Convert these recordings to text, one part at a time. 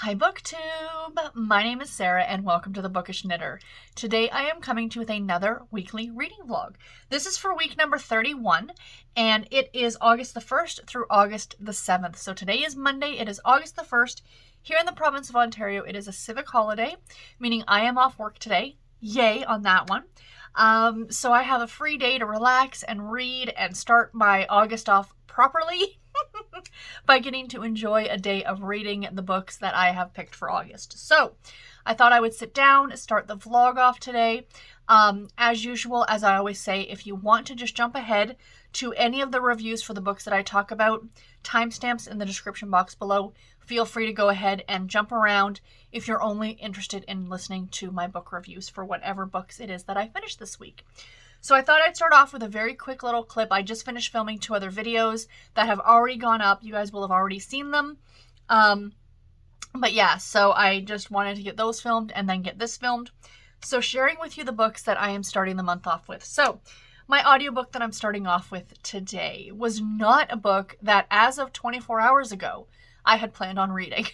Hi BookTube! My name is Sarah and welcome to the Bookish Knitter. Today I am coming to you with another weekly reading vlog. This is for week number 31 and it is August the 1st through August the 7th. So today is Monday, it is August the 1st. Here in the province of Ontario it is a civic holiday, meaning I am off work today. Yay on that one. So I have a free day to relax and read and start my August off properly. By getting to enjoy a day of reading the books that I have picked for August. So I thought I would sit down, start the vlog off today. As usual, as I always say, if you want to just jump ahead to any of the reviews for the books that I talk about, timestamps in the description box below. Feel free to go ahead and jump around if you're only interested in listening to my book reviews for whatever books it is that I finished this week. So I thought I'd start off with a very quick little clip. I just finished filming 2 other videos that have already gone up. You guys will have already seen them. But yeah, so I just wanted to get those filmed and then get this filmed. So sharing with you the books that I am starting the month off with. So my audiobook that I'm starting off with today was not a book that as of 24 hours ago, I had planned on reading.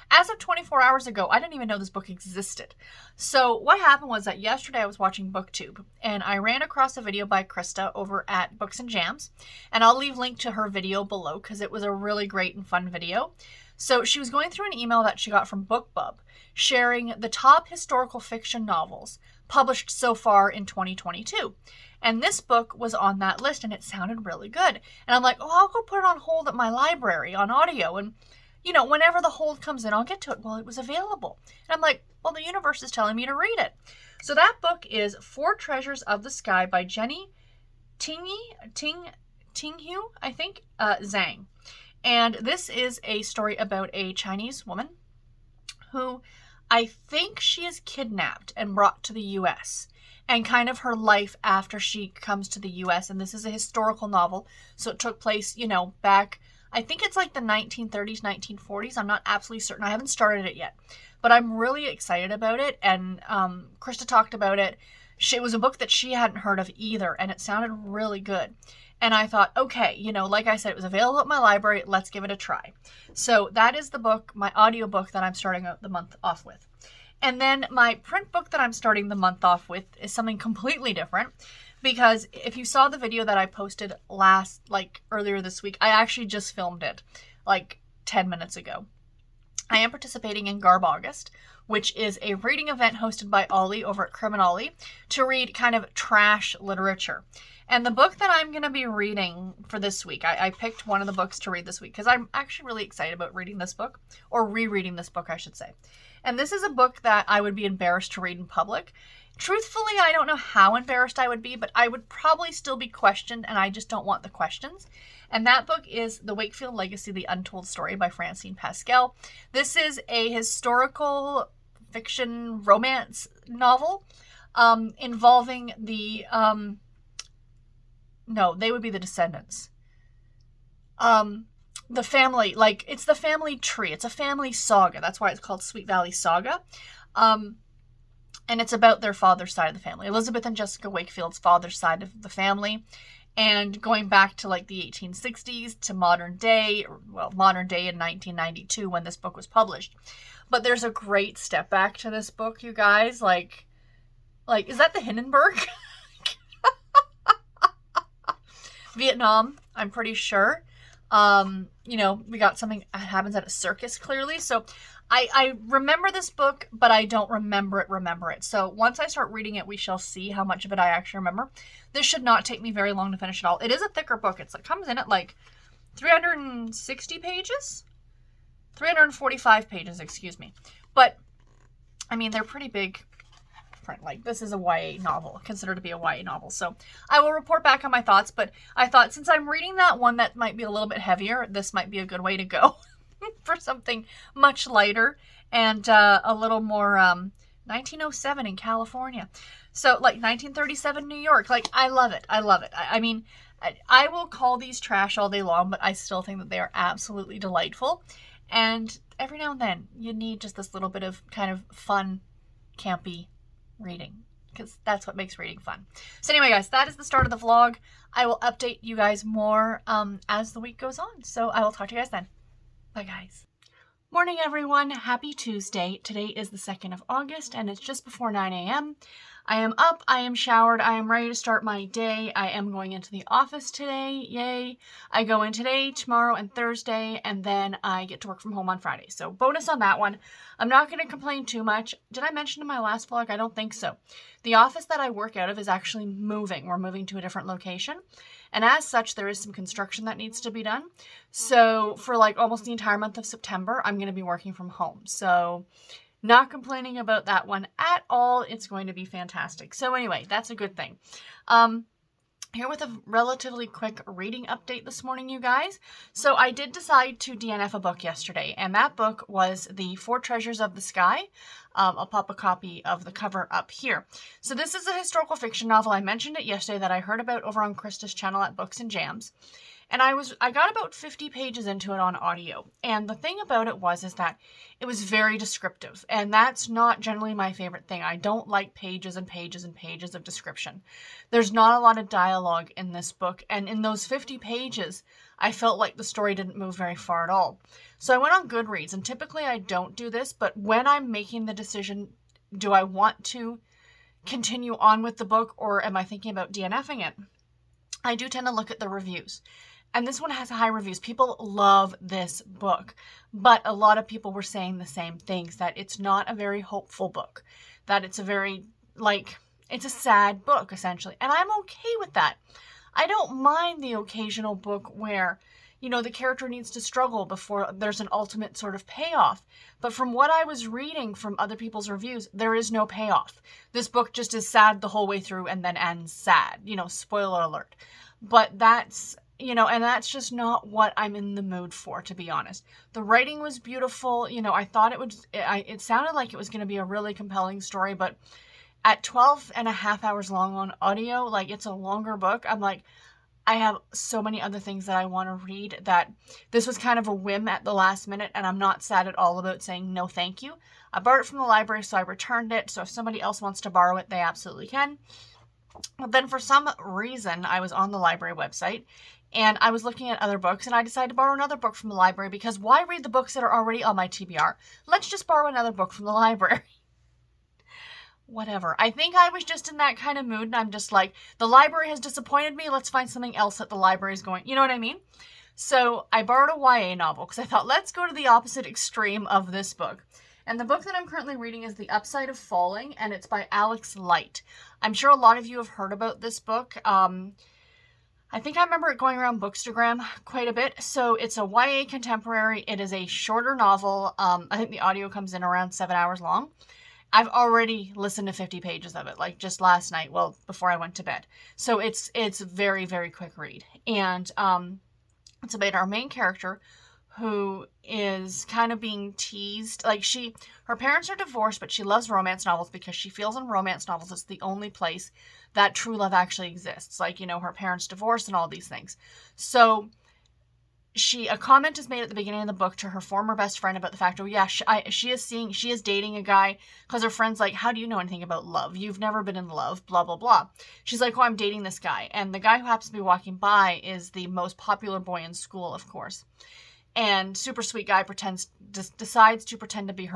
As of 24 hours ago, I didn't even know this book existed. So what happened was that yesterday I was watching BookTube and I ran across a video by Krista over at Books and Jams. And I'll leave link to her video below because it was a really great and fun video. So she was going through an email that she got from BookBub sharing the top historical fiction novels published so far in 2022. And this book was on that list and it sounded really good. And I'm like, oh, I'll go put it on hold at my library on audio and you know, whenever the hold comes in, I'll get to it. Well, it was available. And I'm like, well, the universe is telling me to read it. So that book is Four Treasures of the Sky by Jenny Tinghu, I think, Zhang. And this is a story about a Chinese woman who I think she is kidnapped and brought to the U.S. and kind of her life after she comes to the U.S. And this is a historical novel. So it took place, you know, back... I think it's like the 1930s, 1940s. I'm not absolutely certain. I haven't started it yet. But I'm really excited about it. And Krista talked about it. It was a book that she hadn't heard of either. And it sounded really good. And I thought, okay, you know, like I said, it was available at my library. Let's give it a try. So that is the book, my audiobook that I'm starting the month off with. And then my print book that I'm starting the month off with is something completely different. Because if you saw the video that I posted earlier this week, I actually just filmed it like 10 minutes ago. I am participating in Garb August, which is a reading event hosted by Ollie over at Criminolly to read kind of trash literature. And the book that I'm going to be reading for this week, I picked one of the books to read this week because I'm actually really excited about reading this book, or rereading this book, I should say. And this is a book that I would be embarrassed to read in public. Truthfully, I don't know how embarrassed I would be, but I would probably still be questioned, and I just don't want the questions. And that book is The Wakefield Legacy, The Untold Story by Francine Pascal. This is a historical fiction romance novel involving the... no, they would be the descendants. The family, like, it's the family tree. It's a family saga. That's why it's called Sweet Valley Saga. And it's about their father's side of the family. Elizabeth and Jessica Wakefield's father's side of the family. And going back to like the 1860s to modern day in 1992 when this book was published. But there's a great step back to this book, you guys. Like is that the Hindenburg? Vietnam, I'm pretty sure. You know, we got something that happens at a circus clearly. So I remember this book, but I don't remember it. So once I start reading it, we shall see how much of it I actually remember. This should not take me very long to finish it all. It is a thicker book. It comes in at like 360 pages? 345 pages, excuse me. But, I mean, they're pretty big print. Like, this is a YA novel, considered to be a YA novel. So I will report back on my thoughts, but I thought since I'm reading that one that might be a little bit heavier, this might be a good way to go. For something much lighter and a little more 1907 in California. So like 1937 New York. Like, I love it. I mean, I will call these trash all day long, but I still think that they are absolutely delightful. And every now and then you need just this little bit of kind of fun, campy reading. Because that's what makes reading fun. So anyway, guys, that is the start of the vlog. I will update you guys more as the week goes on. So I will talk to you guys then. Bye, guys. Morning everyone, happy Tuesday. Today is the 2nd of August and it's just before 9 a.m. I am up, I am showered, I am ready to start my day. I am going into the office today, yay. I go in today, tomorrow, and Thursday, and then I get to work from home on Friday. So bonus on that one. I'm not going to complain too much. Did I mention in my last vlog? I don't think so. The office that I work out of is actually moving. We're moving to a different location. And as such, there is some construction that needs to be done. So for like almost the entire month of September, I'm going to be working from home. So not complaining about that one at all. It's going to be fantastic. So anyway, that's a good thing. Here with a relatively quick reading update this morning, you guys. So I did decide to DNF a book yesterday, and that book was The Four Treasures of the Sky. I'll pop a copy of the cover up here. So this is a historical fiction novel. I mentioned it yesterday that I heard about over on Krista's channel at Books and Jams. And I got about 50 pages into it on audio. And the thing about it is that it was very descriptive. And that's not generally my favorite thing. I don't like pages and pages and pages of description. There's not a lot of dialogue in this book. And in those 50 pages, I felt like the story didn't move very far at all. So I went on Goodreads. And typically I don't do this. But when I'm making the decision, do I want to continue on with the book or am I thinking about DNFing it? I do tend to look at the reviews. And this one has high reviews. People love this book. But a lot of people were saying the same things, that it's not a very hopeful book. That it's a very, it's a sad book, essentially. And I'm okay with that. I don't mind the occasional book where, the character needs to struggle before there's an ultimate sort of payoff. But from what I was reading from other people's reviews, there is no payoff. This book just is sad the whole way through and then ends sad. Spoiler alert. But that's... and that's just not what I'm in the mood for, to be honest. The writing was beautiful. I thought it sounded like it was going to be a really compelling story, but at 12 and a half hours long on audio, it's a longer book. I'm like, I have so many other things that I want to read that this was kind of a whim at the last minute, and I'm not sad at all about saying no thank you. I borrowed it from the library, so I returned it. So if somebody else wants to borrow it, they absolutely can. But then for some reason, I was on the library website and I was looking at other books and I decided to borrow another book from the library because why read the books that are already on my TBR? Let's just borrow another book from the library. Whatever. I think I was just in that kind of mood and I'm just like, the library has disappointed me. Let's find something else that the library is going. You know what I mean? So I borrowed a YA novel because I thought, let's go to the opposite extreme of this book. And the book that I'm currently reading is The Upside of Falling, and it's by Alex Light. I'm sure a lot of you have heard about this book. I think I remember it going around Bookstagram quite a bit. So it's a YA contemporary. It is a shorter novel. I think the audio comes in around 7 hours long. I've already listened to 50 pages of it, just last night, before I went to bed. So it's very, very quick read. And it's about our main character, who is kind of being teased. Her parents are divorced, but she loves romance novels because she feels in romance novels it's the only place that true love actually exists. Her parents divorced and all these things. So a comment is made at the beginning of the book to her former best friend about the fact, she is dating a guy, because her friend's like, how do you know anything about love? You've never been in love, blah, blah, blah. She's like, I'm dating this guy. And the guy who happens to be walking by is the most popular boy in school, of course. And super sweet guy decides to pretend to be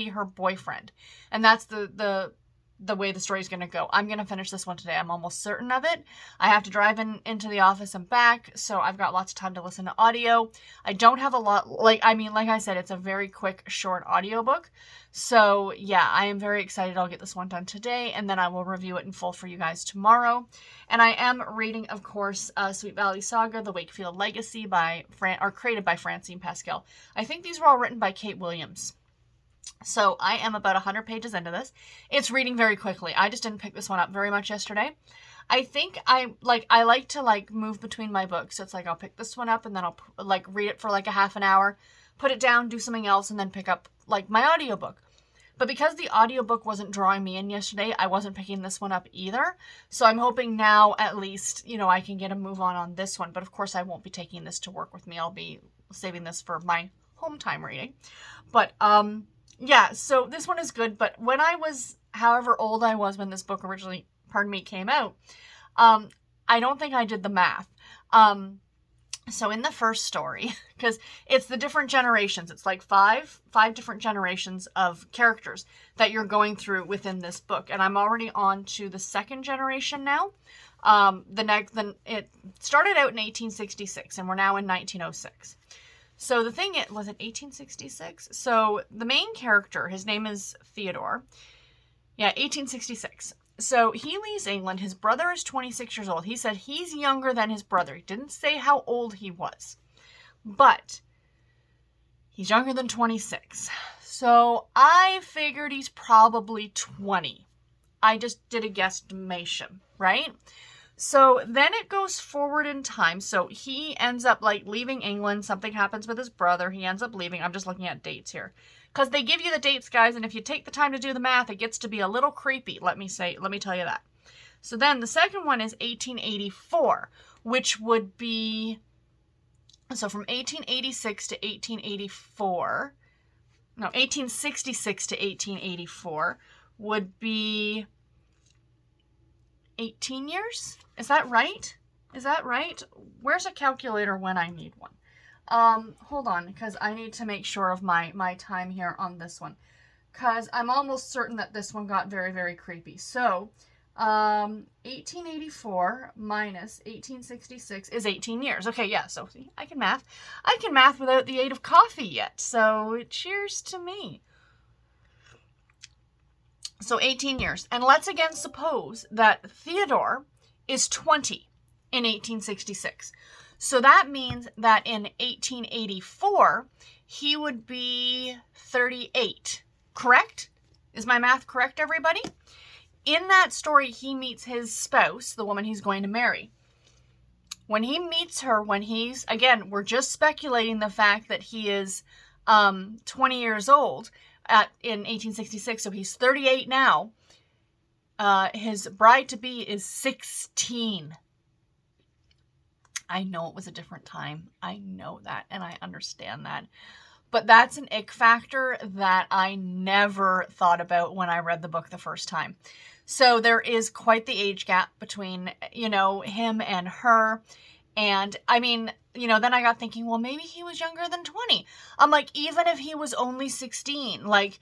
her boyfriend. And that's the way the story is going to go. I'm going to finish this one today. I'm almost certain of it. I have to drive into the office and back, so I've got lots of time to listen to audio. I don't have a lot, like I said, it's a very quick, short audiobook. So yeah, I am very excited. I'll get this one done today, and then I will review it in full for you guys tomorrow. And I am reading, of course, Sweet Valley Saga, The Wakefield Legacy created by Francine Pascal. I think these were all written by Kate Williams. So I am about 100 pages into this. It's reading very quickly. I just didn't pick this one up very much yesterday. I think I like to move between my books. So it's I'll pick this one up and then I'll read it for a half an hour, put it down, do something else, and then pick up my audiobook. But because the audiobook wasn't drawing me in yesterday, I wasn't picking this one up either. So I'm hoping now at least, I can get a move on this one. But of course I won't be taking this to work with me. I'll be saving this for my home time reading. But yeah, so this one is good. But when I was, however old I was when this book originally, came out, I don't think I did the math. So in the first story, because it's the different generations, it's like five different generations of characters that you're going through within this book. And I'm already on to the second generation now. It started out in 1866 and we're now in 1906. So the thing was it 1866? So the main character, his name is Theodore. Yeah, 1866. So he leaves England. His brother is 26 years old. He said he's younger than his brother. He didn't say how old he was, but he's younger than 26. So I figured he's probably 20. I just did a guesstimation, right? So then it goes forward in time. So he ends up like leaving England. Something happens with his brother. He ends up leaving. I'm just looking at dates here. Because they give you the dates, guys, and if you take the time to do the math, it gets to be a little creepy, let me tell you that. So then the second one is 1884, which would be, so from 1886 to 1884, no, 1866 to 1884 would be 18 years? Is that right? Where's a calculator when I need one? Hold on, because I need to make sure of my time here on this one, because I'm almost certain that this one got very, very creepy. So, 1884 minus 1866 is 18 years. Okay, yeah, so see, I can math without the aid of coffee yet, so cheers to me. So 18 years, and let's again suppose that Theodore is 20 in 1866. So that means that in 1884, he would be 38, correct? Is my math correct, everybody? In that story, he meets his spouse, the woman he's going to marry. When he meets her, again, we're just speculating the fact that he is 20 years old in 1866, so he's 38 now. His bride-to-be is 16. I know it was a different time. I know that, and I understand that. But that's an ick factor that I never thought about when I read the book the first time. So there is quite the age gap between, him and her. And, I mean, then I got thinking, well, maybe he was younger than 20. I'm like, even if he was only 16, like,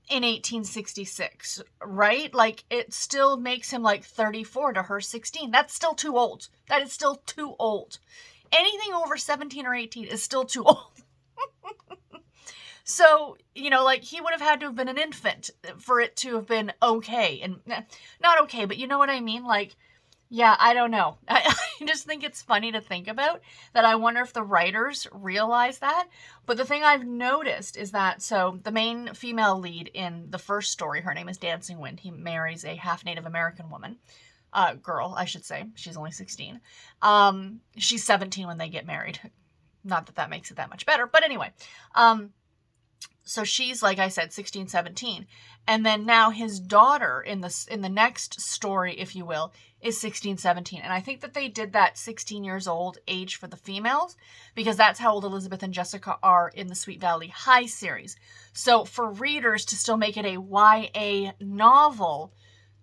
in 1866, right? Like, it still makes him like 34 to her 16. That's still too old. That is still too old. Anything over 17 or 18 is still too old. So, like, he would have had to have been an infant for it to have been okay. And not okay, but you know what I mean? Like, yeah, I don't know. I just think it's funny to think about that. I wonder if the writers realize that. But the thing I've noticed is that, so the main female lead in the first story, her name is Dancing Wind. He marries a half Native American woman. Girl, I should say. She's only 16. She's 17 when they get married. Not that that makes it that much better. But anyway, so she's, like I said, 16, 17. And then now his daughter in the next story, if you will, is 16, 17. And I think that they did that 16 years old age for the females because that's how old Elizabeth and Jessica are in the Sweet Valley High series. So for readers to still make it a YA novel,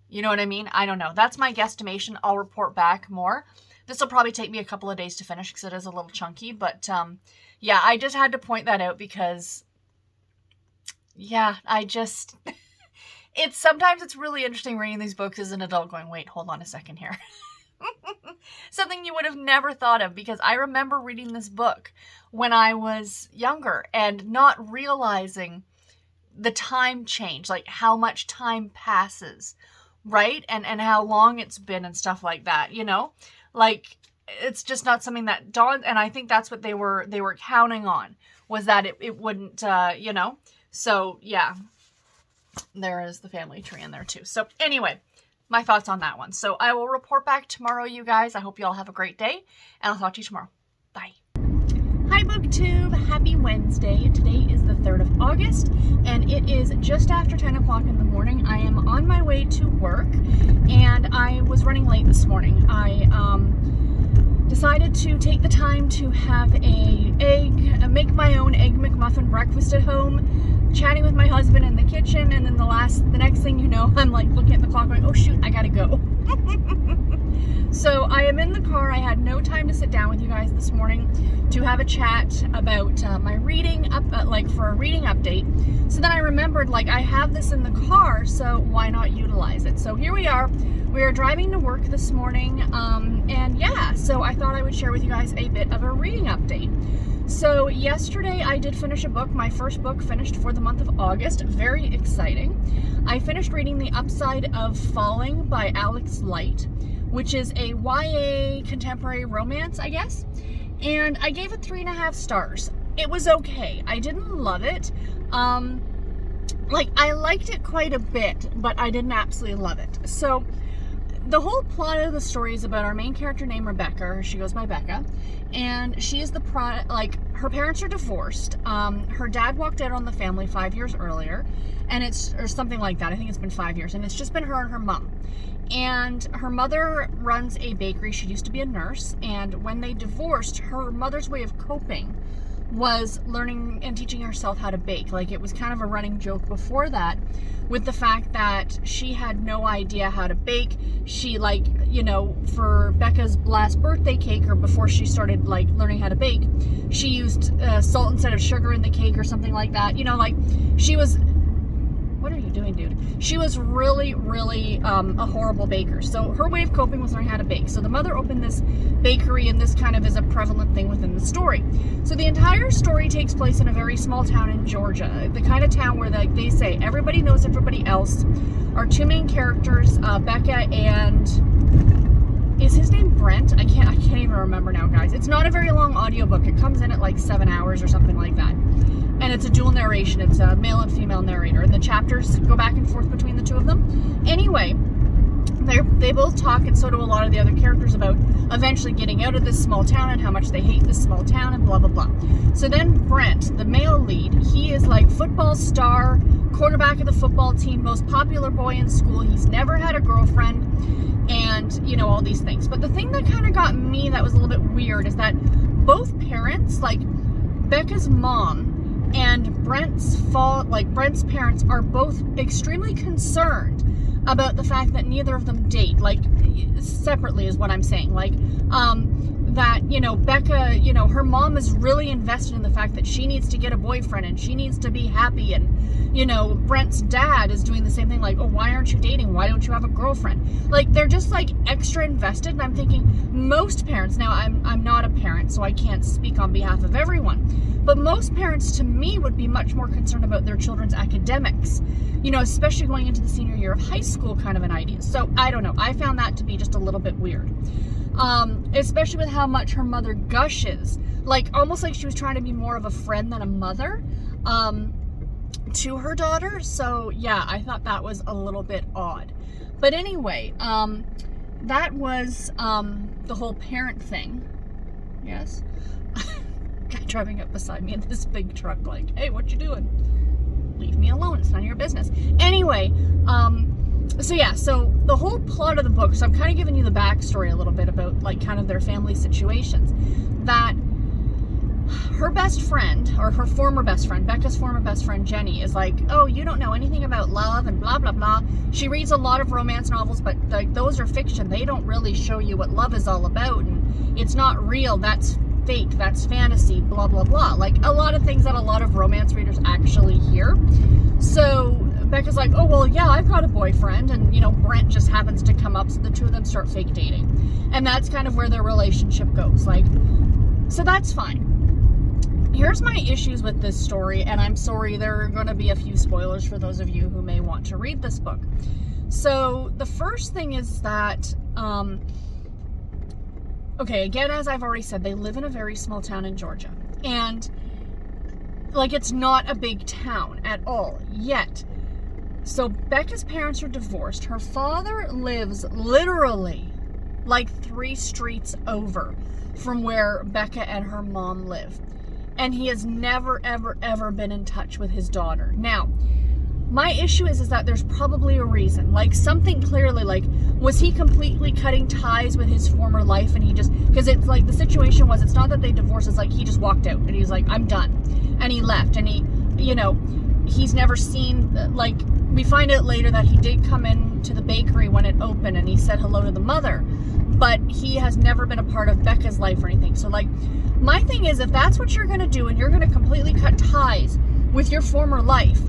you know what I mean? I don't know. That's my guesstimation. I'll report back more. This will probably take me a couple of days to finish because it is a little chunky. But yeah, I just had to point that out because, yeah, sometimes it's really interesting reading these books as an adult going, wait, hold on a second here. Something you would have never thought of, because I remember reading this book when I was younger and not realizing the time change, like how much time passes, right? And how long it's been and stuff like that, like it's just not something that dawned. And I think that's what they were counting on, was that it wouldn't, so yeah. There is the family tree in there too. So anyway, my thoughts on that one. So I will report back tomorrow, you guys. I hope you all have a great day, and I'll talk to you tomorrow. Bye. Hi, BookTube. Happy Wednesday. Today is the 3rd of August, and it is just after 10 o'clock in the morning. I am on my way to work, and I was running late this morning. I decided to take the time to have make my own Egg McMuffin breakfast at home, chatting with my husband in the kitchen, and then the next thing you know, I'm like looking at the clock going, oh shoot, I gotta go. So I am in the car. I had no time to sit down with you guys this morning to have a chat about my reading up, for a reading update. So then I remembered, I have this in the car, so why not utilize it? So here we are. We are driving to work this morning, and yeah, so I thought I would share with you guys a bit of a reading update. So yesterday I did finish a book, my first book finished for the month of August, very exciting. I finished reading The Upside of Falling by Alex Light, which is a YA contemporary romance, I guess, and I gave it 3.5 stars. It was okay. I didn't love it. I liked it quite a bit, but I didn't absolutely love it. So the whole plot of the story is about our main character named Rebecca, or she goes by Becca, and she is the her parents are divorced. Her dad walked out on the family 5 years earlier, or something like that. I think it's been 5 years, and it's just been her and her mom. And her mother runs a bakery. She used to be a nurse, and when they divorced, her mother's way of coping was learning and teaching herself how to bake. It was kind of a running joke before that, with the fact that she had no idea how to bake. She, for Becca's last birthday cake, or before she started learning how to bake, she used salt instead of sugar in the cake or something like that. She was, what are you doing, dude? She was really, really a horrible baker. So her way of coping was learning how to bake. So the mother opened this bakery, and this kind of is a prevalent thing within the story. So the entire story takes place in a very small town in Georgia. The kind of town where they say everybody knows everybody else. Our two main characters, Becca and, is his name Brent? I can't even remember now, guys. It's not a very long audiobook. It comes in at 7 hours or something like that. And it's a dual narration. It's a male and female narrator. And the chapters go back and forth between the two of them. Anyway, they both talk, and so do a lot of the other characters, about eventually getting out of this small town and how much they hate this small town and blah, blah, blah. So then Brent, the male lead, he is football star, quarterback of the football team, most popular boy in school. He's never had a girlfriend, and, all these things. But the thing that kind of got me that was a little bit weird is that both parents, Becca's mom and Brent's parents, are both extremely concerned about the fact that neither of them date, separately is what I'm saying. That, Becca, her mom is really invested in the fact that she needs to get a boyfriend and she needs to be happy, and, Brent's dad is doing the same thing, oh, why aren't you dating? Why don't you have a girlfriend? They're just, extra invested, and I'm thinking most parents, now I'm not a parent, so I can't speak on behalf of everyone, but most parents, to me, would be much more concerned about their children's academics, especially going into the senior year of high school kind of an idea. So, I don't know. I found that to be just a little bit weird. Especially with how much her mother gushes, almost like she was trying to be more of a friend than a mother, to her daughter. So yeah, I thought that was a little bit odd. But anyway, that was, the whole parent thing. Yes. Guy driving up beside me in this big truck, hey, what you doing? Leave me alone. It's none of your business. Anyway, so yeah, so the whole plot of the book, so I'm kind of giving you the backstory a little bit about kind of their family situations, that her best friend, or her former best friend, Becca's former best friend, Jenny, is oh, you don't know anything about love and blah, blah, blah. She reads a lot of romance novels, but those are fiction. They don't really show you what love is all about, and it's not real. That's fake. That's fantasy, blah, blah, blah. A lot of things that a lot of romance readers actually hear. So Becca's oh, well, yeah, I've got a boyfriend, and, Brent just happens to come up, so the two of them start fake dating. And that's kind of where their relationship goes. So that's fine. Here's my issues with this story, and I'm sorry, there are going to be a few spoilers for those of you who may want to read this book. So the first thing is that, okay, again, as I've already said, they live in a very small town in Georgia. And, it's not a big town at all, yet. So Becca's parents are divorced. Her father lives literally 3 streets over from where Becca and her mom live. And he has never, ever, ever been in touch with his daughter. Now, my issue is that there's probably a reason. Something clearly, was he completely cutting ties with his former life, and he just, because it's the situation was, it's not that they divorced, it's he just walked out, and he's I'm done. And he left, and he, he's never seen, we find out later that he did come in to the bakery when it opened, and he said hello to the mother. but he has never been a part of Becca's life or anything. So like, my thing is, if that's what you're going to do and you're going to completely cut ties with your former life,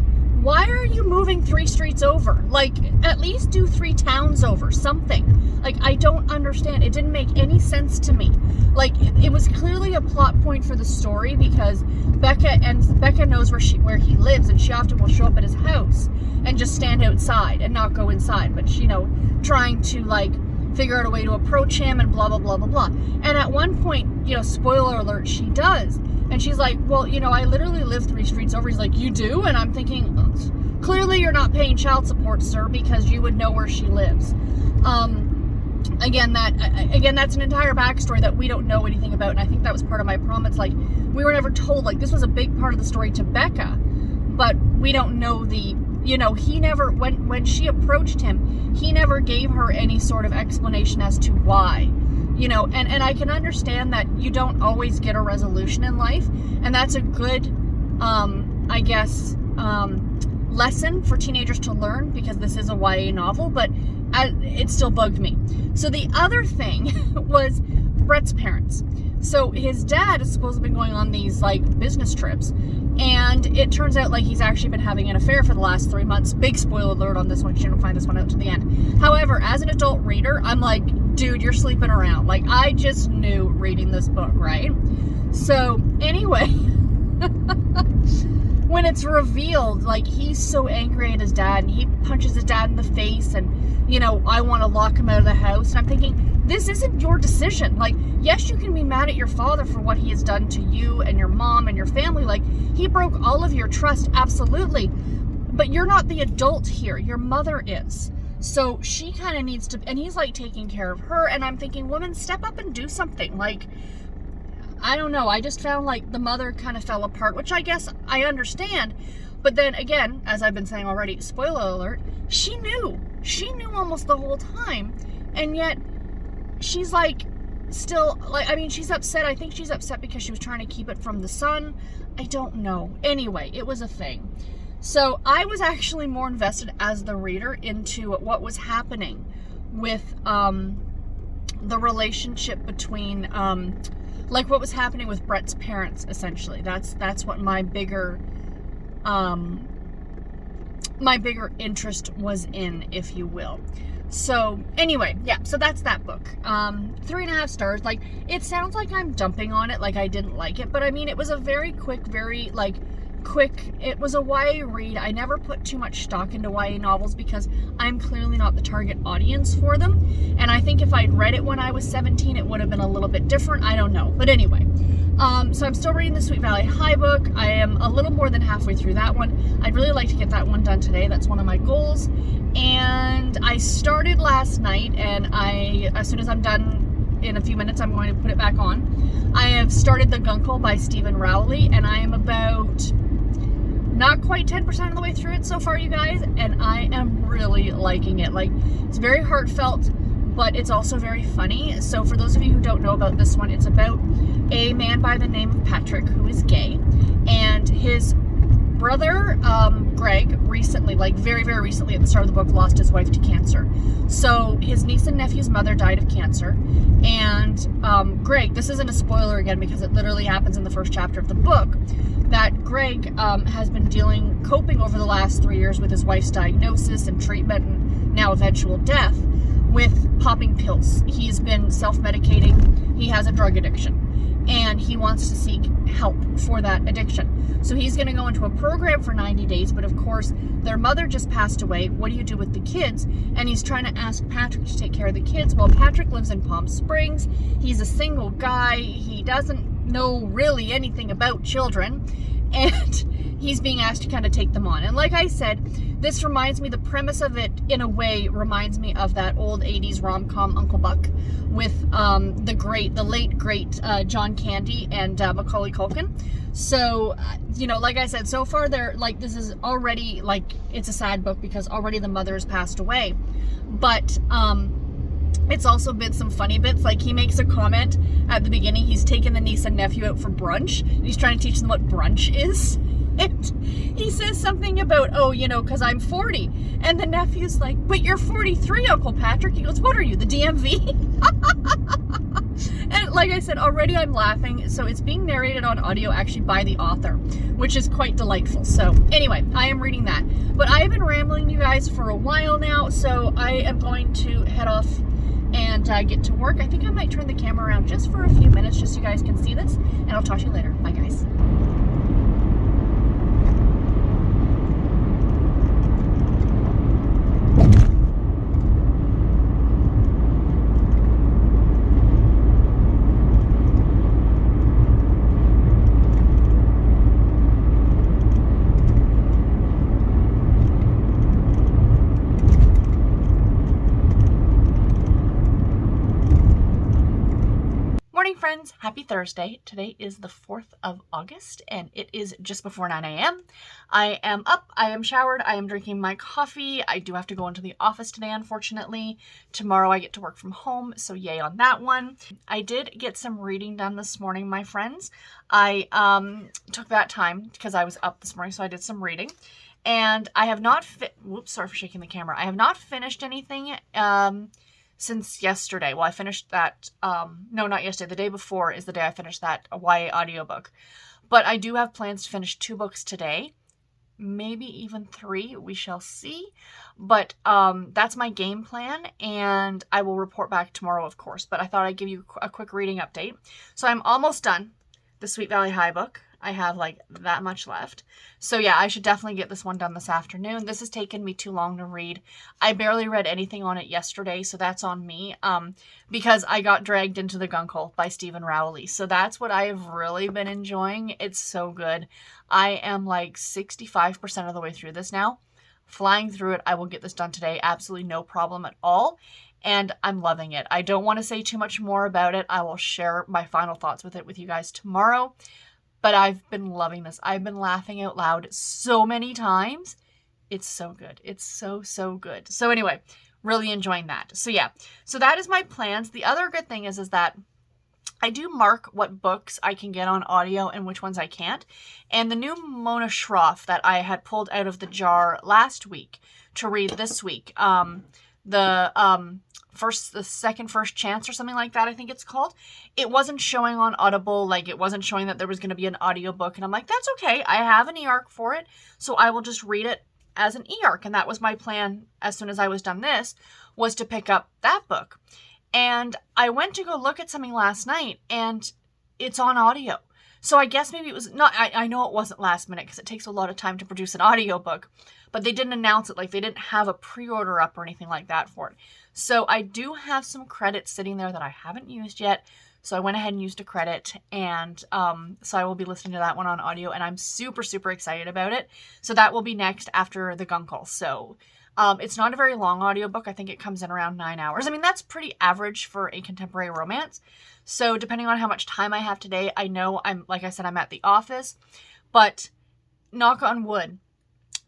why are you moving 3 streets over? Like, at least do 3 towns over, something. Like, I don't understand. It didn't make any sense to me. Like, it was clearly a plot point for the story, because Becca knows where he lives, and she often will show up at his house and just stand outside and not go inside. But, you know, trying to, like, figure out a way to approach him and blah, blah, blah, blah, blah. And at one point, you know, spoiler alert, she does. And she's like, well, you know, I literally live 3 streets over. He's like, you do? And I'm thinking, clearly you're not paying child support, sir, because you would know where she lives. Again, that's an entire backstory that we don't know anything about. And I think that was part of my problem. It's like, we were never told, like, this was a big part of the story to Becca, but we don't know the, you know, he never, when she approached him, he never gave her any sort of explanation as to why. You know, and I can understand that you don't always get a resolution in life, and that's a good, I guess, lesson for teenagers to learn, because this is a YA novel, but it still bugged me. So the other thing was Brett's parents. So his dad has supposedly been going on these, like, business trips, and it turns out, like, he's actually been having an affair for the last 3 months. Big spoiler alert on this one, because you don't find this one out to the end. However, as an adult reader, I'm like, dude, you're sleeping around. Like, I just knew reading this book, right? So, anyway, when it's revealed, like, he's so angry at his dad, and he punches his dad in the face, and, you know, I want to lock him out of the house, and I'm thinking, this isn't your decision. Like, yes, you can be mad at your father for what he has done to you and your mom and your family. Like, he broke all of your trust, absolutely, but you're not the adult here. Your mother is. So she kind of needs to, and he's like taking care of her, and I'm thinking, woman, step up and do something. Like, I don't know, I just found like the mother kind of fell apart, which I guess I understand, but then again, as I've been saying already, spoiler alert, she knew almost the whole time, and yet she's like, still, like, I mean, she's upset. I think she's upset because she was trying to keep it from the son. I don't know. Anyway, it was a thing. So I was actually more invested as the reader into what was happening with the relationship between, like, what was happening with Brett's parents, essentially. That's what my bigger interest was in, if you will. So anyway, yeah, so that's that book. 3.5 stars. Like, it sounds like I'm dumping on it, like I didn't like it, but I mean, it was a very quick, very, like, it was a YA read. I never put too much stock into YA novels because I'm clearly not the target audience for them. And I think if I'd read it when I was 17, it would have been a little bit different. I don't know. But anyway, so I'm still reading the Sweet Valley High book. I am a little more than halfway through that one. I'd really like to get that one done today. That's one of my goals. And I started last night, and as soon as I'm done in a few minutes, I'm going to put it back on. I have started the Guncle by Stephen Rowley, and I am about not quite 10% of the way through it so far, you guys, and I am really liking it. Like, it's very heartfelt, but it's also very funny. So for those of you who don't know about this one, it's about a man by the name of Patrick who is gay, and his brother, Greg, recently, like very, very recently at the start of the book, lost his wife to cancer. So his niece and nephew's mother died of cancer, and Greg, this isn't a spoiler again because it literally happens in the first chapter of the book, that Greg has been coping over the last 3 years with his wife's diagnosis and treatment and now eventual death with popping pills. He's been self-medicating. He has a drug addiction, and he wants to seek help for that addiction. So he's going to go into a program for 90 days, but of course, their mother just passed away. What do you do with the kids? And he's trying to ask Patrick to take care of the kids. Well, Patrick lives in Palm Springs. He's a single guy. He doesn't know really anything about children, and he's being asked to kind of take them on. And like I said, this reminds me, the premise of it, in a way, reminds me of that old 80s rom-com Uncle Buck with the late great John Candy and Macaulay Culkin. So, you know, like I said, so far this is already, like, it's a sad book because already the mother has passed away. But it's also been some funny bits. Like, he makes a comment at the beginning. He's taking the niece and nephew out for brunch, and he's trying to teach them what brunch is. And he says something about, oh, you know, because I'm 40. And the nephew's like, but you're 43, Uncle Patrick. He goes, what are you, the DMV? And like I said, already I'm laughing. So it's being narrated on audio actually by the author, which is quite delightful. So anyway, I am reading that. But I have been rambling you guys for a while now, so I am going to head off and get to work. I think I might turn the camera around just for a few minutes just so you guys can see this, and I'll talk to you later. Bye, guys. Friends, happy Thursday. Today is the 4th of August and it is just before 9 a.m. I am up, I am showered, I am drinking my coffee. I do have to go into the office today, unfortunately. Tomorrow I get to work from home, so yay on that one. I did get some reading done this morning, my friends. I took that time because I was up this morning, so I did some reading. And I have not whoops, sorry for shaking the camera. I have not finished anything since yesterday. Well, I finished that, no, not yesterday. The day before is the day I finished that YA audiobook. But I do have plans to finish 2 books today. Maybe even 3. We shall see. But that's my game plan, and I will report back tomorrow, of course. But I thought I'd give you a quick reading update. So I'm almost done the Sweet Valley High book. I have like that much left. So yeah, I should definitely get this one done this afternoon. This has taken me too long to read. I barely read anything on it yesterday, so that's on me. Because I got dragged into the Guncle by Stephen Rowley. So that's what I have really been enjoying. It's so good. I am like 65% of the way through this now. Flying through it. I will get this done today. Absolutely no problem at all. And I'm loving it. I don't want to say too much more about it. I will share my final thoughts with you guys tomorrow. But I've been loving this. I've been laughing out loud so many times. It's so good. It's so, so good. So anyway, really enjoying that. So yeah, so that is my plans. The other good thing is that I do mark what books I can get on audio and which ones I can't. And the new Mona Shroff that I had pulled out of the jar last week to read this week, the second first chance or something like that, I think it's called. It wasn't showing on Audible, like it wasn't showing that there was going to be an audiobook, and I'm like, that's okay. I have an e-arc for it, so I will just read it as an e-arc. And that was my plan as soon as I was done this, was to pick up that book. And I went to go look at something last night, and it's on audio. So I guess maybe it was not, I know it wasn't last minute because it takes a lot of time to produce an audiobook, but they didn't announce it, like they didn't have a pre-order up or anything like that for it. So I do have some credits sitting there that I haven't used yet. So I went ahead and used a credit, and so I will be listening to that one on audio, and I'm super, super excited about it. So that will be next after the Guncle. So it's not a very long audiobook. I think it comes in around 9 hours. I mean, that's pretty average for a contemporary romance. So depending on how much time I have today, I know like I said, I'm at the office, but knock on wood,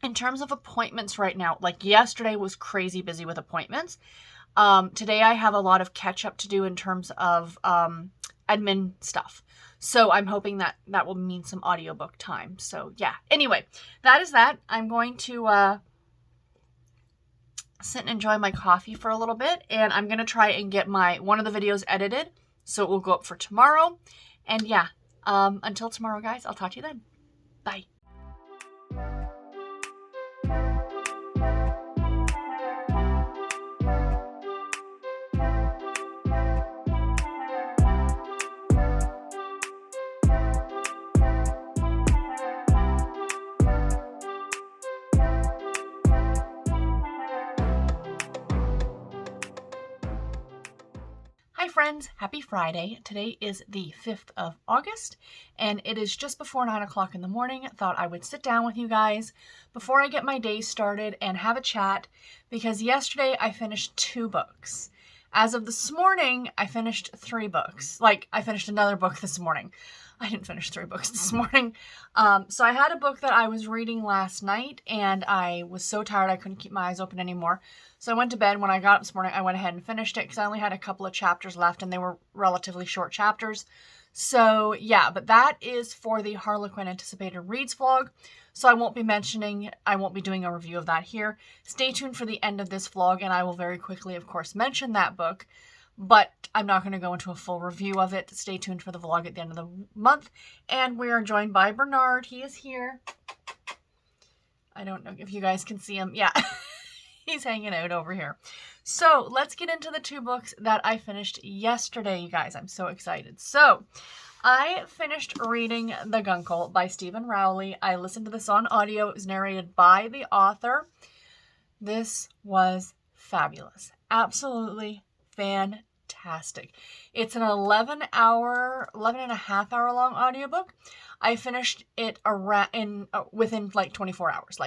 in terms of appointments right now, like yesterday was crazy busy with appointments. Today I have a lot of catch up to do in terms of admin stuff. So I'm hoping that that will mean some audiobook time. So yeah, anyway, that is that. I'm going to sit and enjoy my coffee for a little bit, and I'm going to try and get one of the videos edited so it will go up for tomorrow. And yeah, until tomorrow, guys, I'll talk to you then. Bye. Hi friends, happy Friday. Today is the 5th of August and it is just before 9 o'clock in the morning. I thought I would sit down with you guys before I get my day started and have a chat, because yesterday I finished 2 books. As of this morning, I finished 3 books. Like, I finished another book this morning. I didn't finish 3 books this morning. So I had a book that I was reading last night and I was so tired I couldn't keep my eyes open anymore. So I went to bed. When I got up this morning, I went ahead and finished it because I only had a couple of chapters left and they were relatively short chapters. So yeah, but that is for the Harlequin Anticipated Reads vlog. So I won't be doing a review of that here. Stay tuned for the end of this vlog and I will very quickly, of course, mention that book. but I'm not going to go into a full review of it. Stay tuned for the vlog at the end of the month. And we are joined by Bernard. He is here. I don't know if you guys can see him. Yeah, he's hanging out over here. So let's get into the 2 books that I finished yesterday, you guys. I'm so excited. So I finished reading The Guncle by Stephen Rowley. I listened to this on audio. It was narrated by the author. This was fabulous. Absolutely fantastic. It's an 11 and a half hour long audiobook. I finished it within like 24 hours.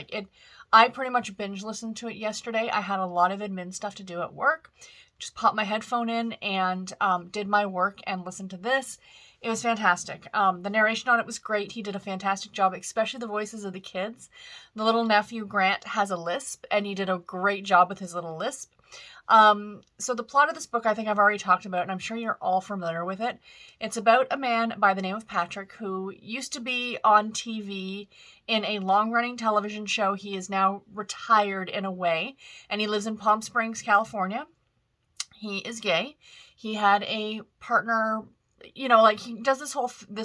I pretty much binge listened to it yesterday. I had a lot of admin stuff to do at work. Just popped my headphone in and did my work and listened to this. It was fantastic. The narration on it was great. He did a fantastic job, especially the voices of the kids. The little nephew, Grant, has a lisp, and he did a great job with his little lisp. So the plot of this book, I think I've already talked about, and I'm sure you're all familiar with it. It's about a man by the name of Patrick who used to be on TV in a long-running television show. He is now retired in a way, and he lives in Palm Springs, California. He is gay. He had a partner, he does this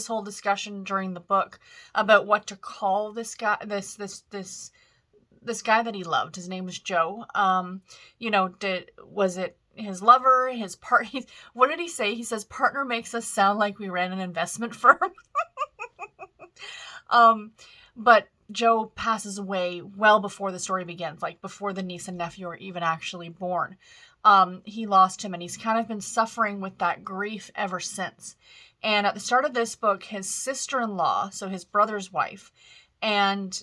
whole discussion during the book about what to call this guy, this guy that he loved. His name was Joe. Was it his lover, his what did he say? He says, partner makes us sound like we ran an investment firm. But Joe passes away well before the story begins, like before the niece and nephew are even actually born. He lost him, and he's kind of been suffering with that grief ever since. And at the start of this book, his sister-in-law, so his brother's wife, and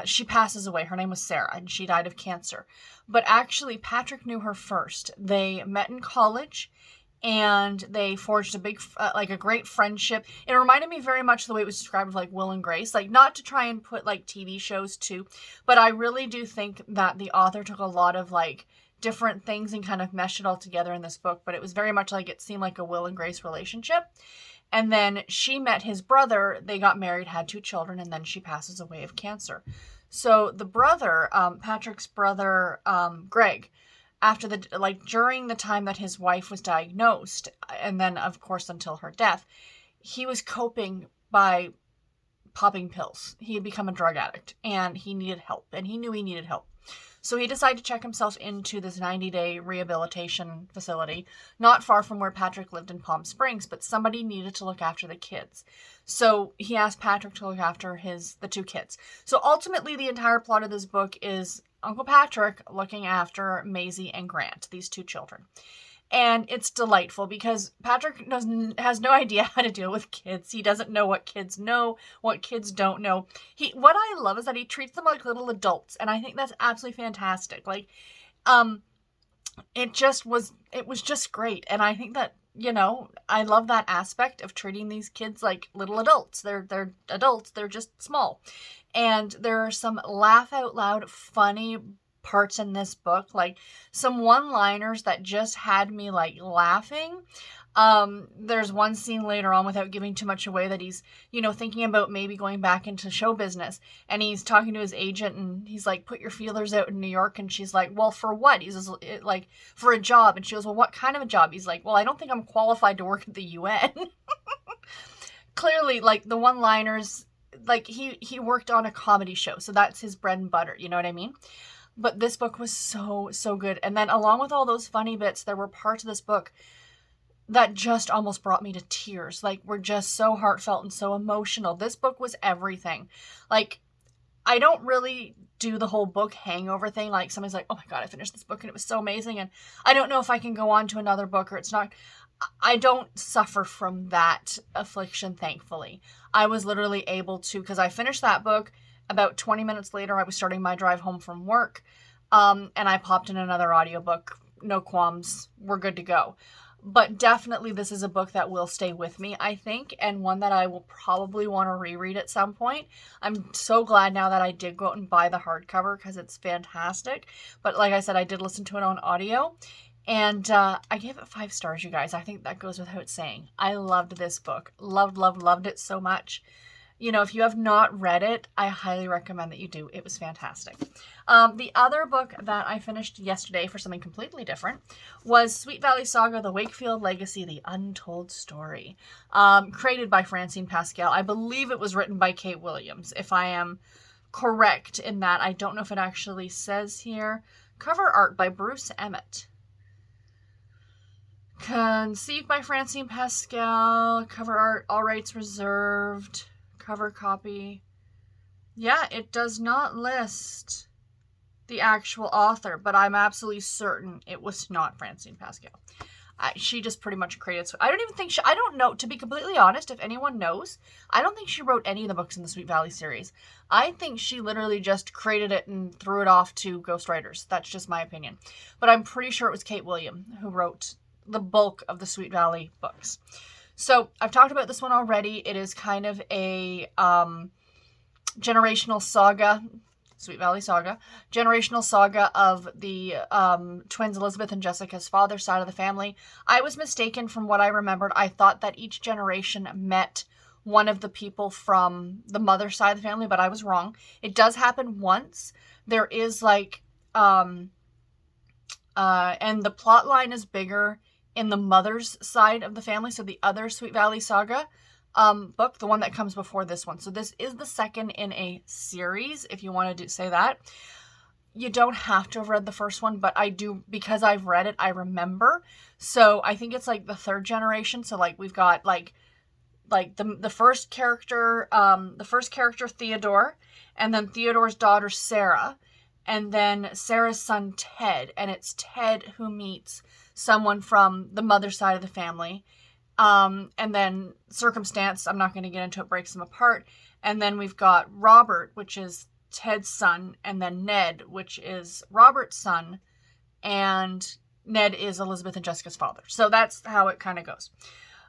she passes away. Her name was Sarah, and she died of cancer. But actually, Patrick knew her first. They met in college, and they forged a great friendship. It reminded me very much the way it was described, like Will and Grace. Like, not to try and put like TV shows too, but I really do think that the author took a lot of like different things and kind of meshed it all together in this book. But it was very much like it seemed like a Will and Grace relationship. And then she met his brother, they got married, had 2 children, and then she passes away of cancer. So the brother, Patrick's brother, Greg, during the time that his wife was diagnosed, and then of course until her death, he was coping by popping pills. He had become a drug addict, and he needed help, and he knew he needed help. So he decided to check himself into this 90-day rehabilitation facility, not far from where Patrick lived in Palm Springs, but somebody needed to look after the kids. So he asked Patrick to look after the 2 kids. So ultimately, the entire plot of this book is Uncle Patrick looking after Maisie and Grant, these 2 children. And it's delightful because Patrick has no idea how to deal with kids. He doesn't know, what kids don't know. What I love is that he treats them like little adults, and I think that's absolutely fantastic. Like, it was just great, and I think that, I love that aspect of treating these kids like little adults. They're adults, they're just small. And there are some laugh out loud funny parts in this book, like some one-liners that just had me like laughing. There's one scene later on, without giving too much away, that he's, thinking about maybe going back into show business, and he's talking to his agent, and he's like, put your feelers out in New York, and she's like, well, for what? He's like, for a job, and she goes, well, what kind of a job? He's like, well, I don't think I'm qualified to work at the UN. Clearly, like, the one-liners, like, he worked on a comedy show, so that's his bread and butter, you know what I mean? But this book was so, so good. And then along with all those funny bits, there were parts of this book that just almost brought me to tears. Like, were just so heartfelt and so emotional. This book was everything. Like, I don't really do the whole book hangover thing. Like, somebody's like, oh my God, I finished this book and it was so amazing, and I don't know if I can go on to another book, or it's not. I don't suffer from that affliction, thankfully. I was literally able to, because I finished that book. About 20 minutes later, I was starting my drive home from work, and I popped in another audiobook. No qualms. We're good to go. But definitely this is a book that will stay with me, I think, and one that I will probably want to reread at some point. I'm so glad now that I did go out and buy the hardcover, because it's fantastic. But like I said, I did listen to it on audio, and I gave it 5 stars, you guys. I think that goes without saying. I loved this book. Loved it so much. you know, if you have not read it, I highly recommend that you do. It was fantastic. The other book that I finished yesterday for something completely different was Sweet Valley Saga, The Wakefield Legacy, The Untold Story, created by Francine Pascal. I believe it was written by Kate Williams, if I am correct in that. I don't know if it actually says here. Cover art by Bruce Emmett. Conceived by Francine Pascal. Cover art, all rights reserved. Cover copy. Yeah, it does not list the actual author, but I'm absolutely certain it was not Francine Pascal. She just pretty much created. I don't even think I don't know, to be completely honest, if anyone knows, I don't think she wrote any of the books in the Sweet Valley series. I think she literally just created it and threw it off to ghostwriters. That's just my opinion. But I'm pretty sure it was Kate Williams who wrote the bulk of the Sweet Valley books. So I've talked about this one already. It is kind of a generational saga, Sweet Valley Saga, generational saga of the twins Elizabeth and Jessica's father's side of the family. I was mistaken from what I remembered. I thought that each generation met one of the people from the mother's side of the family, but I was wrong. It does happen once. There is like, and the plot line is bigger in the mother's side of the family. So the other Sweet Valley Saga book, the one that comes before this one. So this is the second in a series, if you want to say that. You don't have to have read the first one, but I do, because I've read it, I remember. So I think it's like the third generation. So like we've got like the first character Theodore, and then Theodore's daughter Sarah, and then Sarah's son Ted, and it's Ted who meets someone from the mother's side of the family. And then Circumstance, I'm not going to get into it, breaks them apart. And then we've got Robert, which is Ted's son, and then Ned, which is Robert's son, and Ned is Elizabeth and Jessica's father. So that's how it kind of goes.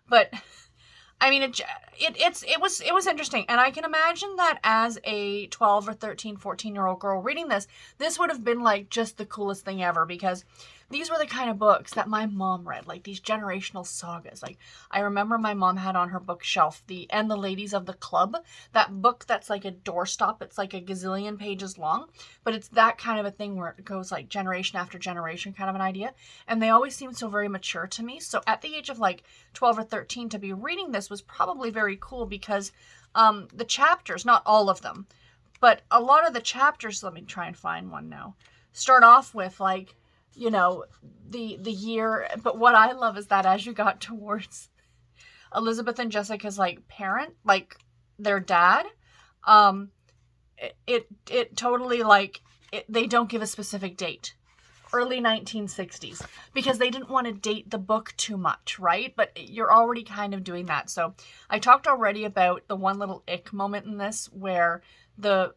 But I mean, it was interesting. And I can imagine that as a 12 or 13, 14-year-old girl reading this would have been like just the coolest thing ever, because these were the kind of books that my mom read, like these generational sagas. Like I remember my mom had on her bookshelf the Ladies of the Club, that book that's like a doorstop. It's like a gazillion pages long, but it's that kind of a thing where it goes like generation after generation kind of an idea. And they always seem so very mature to me. So at the age of like 12 or 13 to be reading this was probably very cool, because the chapters, not all of them, but a lot of the chapters, let me try and find one now, start off with like, you know, the year. But what I love is that as you got towards Elizabeth and Jessica's like parent, like their dad, it totally like, they don't give a specific date. Early 1960s, because they didn't want to date the book too much, right? But you're already kind of doing that. So I talked already about the one little ick moment in this, where the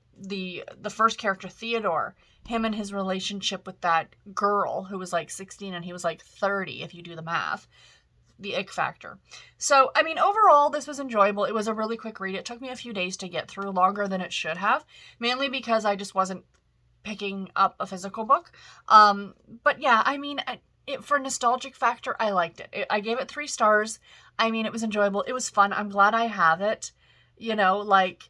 first character, Theodore, him and his relationship with that girl who was like 16 and he was like 30, if you do the math, the ick factor. So, I mean, overall, this was enjoyable. It was a really quick read. It took me a few days to get through, longer than it should have, mainly because I just wasn't picking up a physical book. But yeah, I mean, for nostalgic factor, I liked it. I gave it 3 stars. I mean, it was enjoyable. It was fun. I'm glad I have it. You know, like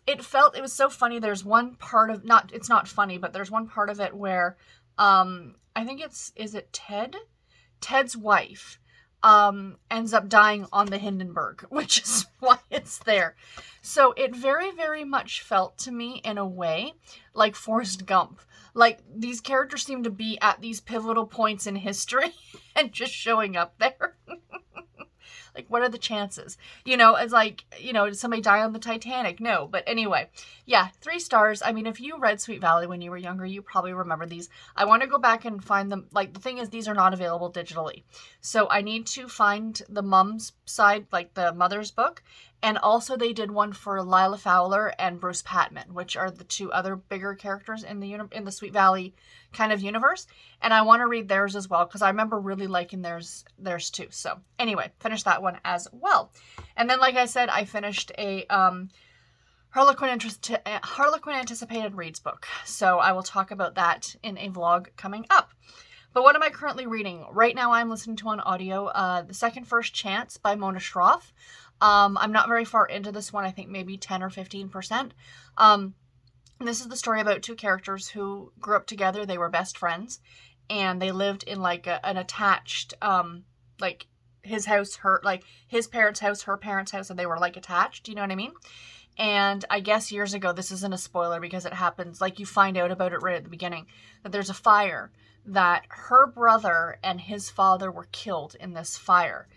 it felt, it was so funny. There's one part of, it's not funny, but there's one part of it where, I think is it Ted? Ted's wife, ends up dying on the Hindenburg, which is why it's there. So it very, very much felt to me in a way like Forrest Gump. Like these characters seem to be at these pivotal points in history and just showing up there. Like, what are the chances? You know, it's like, you know, did somebody die on the Titanic? No. But anyway, yeah, 3 stars. I mean, if you read Sweet Valley when you were younger, you probably remember these. I want to go back and find them. Like, the thing is, these are not available digitally. So I need to find the mom's side, like the mother's book. And also they did one for Lila Fowler and Bruce Patman, which are the 2 other bigger characters in the Sweet Valley kind of universe. And I want to read theirs as well, because I remember really liking theirs too. So anyway, finished that one as well. And then, like I said, I finished a Harlequin Anticipated Reads book. So I will talk about that in a vlog coming up. But what am I currently reading? Right now I'm listening to on audio The Second First Chance by Mona Shroff. I'm not very far into this one. I think maybe 10 or 15%. This is the story about two characters who grew up together. They were best friends, and they lived in like an attached, like his house, his parents' house, her parents' house, and they were like attached. You know what I mean? And I guess years ago, this isn't a spoiler because it happens, like you find out about it right at the beginning, that there's a fire, that her brother and his father were killed in this fire.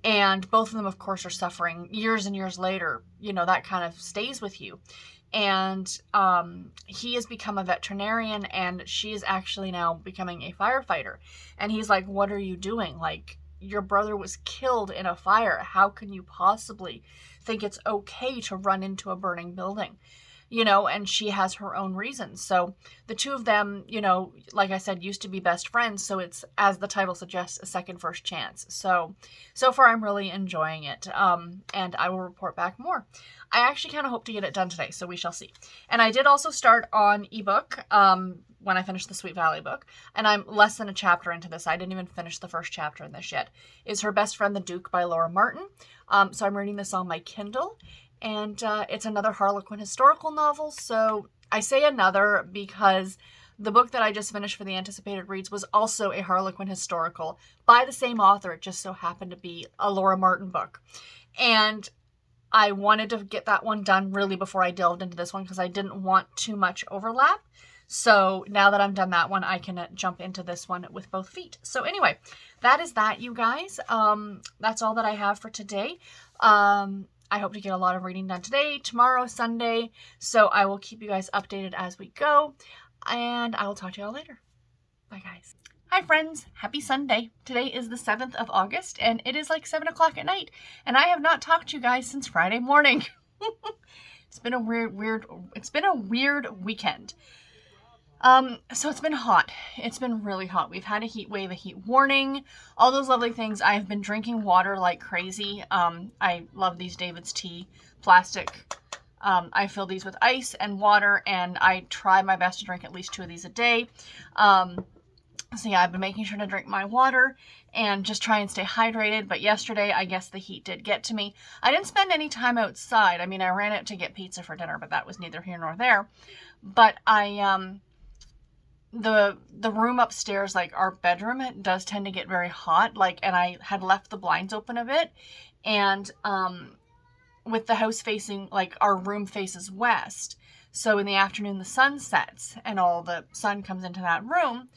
And both of them, of course, are suffering years and years later. You know, that kind of stays with you. And he has become a veterinarian, and she is actually now becoming a firefighter. And he's like, what are you doing? Like, your brother was killed in a fire. How can you possibly think it's okay to run into a burning building? You know, and she has her own reasons. So the two of them, you know, like I said, used to be best friends. So it's, as the title suggests, a second first chance. So far I'm really enjoying it. And I will report back more. I actually kind of hope to get it done today, so we shall see. And I did also start on ebook when I finished the Sweet Valley book, and I'm less than a chapter into this. I didn't even finish the first chapter in this yet. It's Her Best Friend the Duke by Laura Martin. So I'm reading this on my Kindle, and it's another Harlequin historical novel. So I say another because the book that I just finished for the Anticipated Reads was also a Harlequin historical by the same author. It just so happened to be a Laura Martin book. And I wanted to get that one done really before I delved into this one because I didn't want too much overlap. So now that I'm done that one, I can jump into this one with both feet. So anyway, that is that, you guys. That's all that I have for today. I hope to get a lot of reading done today, tomorrow, Sunday. So I will keep you guys updated as we go. And I will talk to y'all later. Bye, guys. Hi friends, happy Sunday. Today is the 7th of August and it is like 7 o'clock at night and I have not talked to you guys since Friday morning. It's been a weird weekend. So it's been hot. It's been really hot. We've had a heat wave, a heat warning, all those lovely things. I've been drinking water like crazy. I love these David's Tea plastic. I fill these with ice and water and I try my best to drink at least 2 of these a day. So yeah, I've been making sure to drink my water and just try and stay hydrated. But yesterday, I guess the heat did get to me. I didn't spend any time outside. I mean, I ran out to get pizza for dinner, but that was neither here nor there. But the room upstairs, like our bedroom, it does tend to get very hot. Like, and I had left the blinds open a bit. And with the house facing, like our room faces west. So in the afternoon, the sun sets and all the sun comes into that room.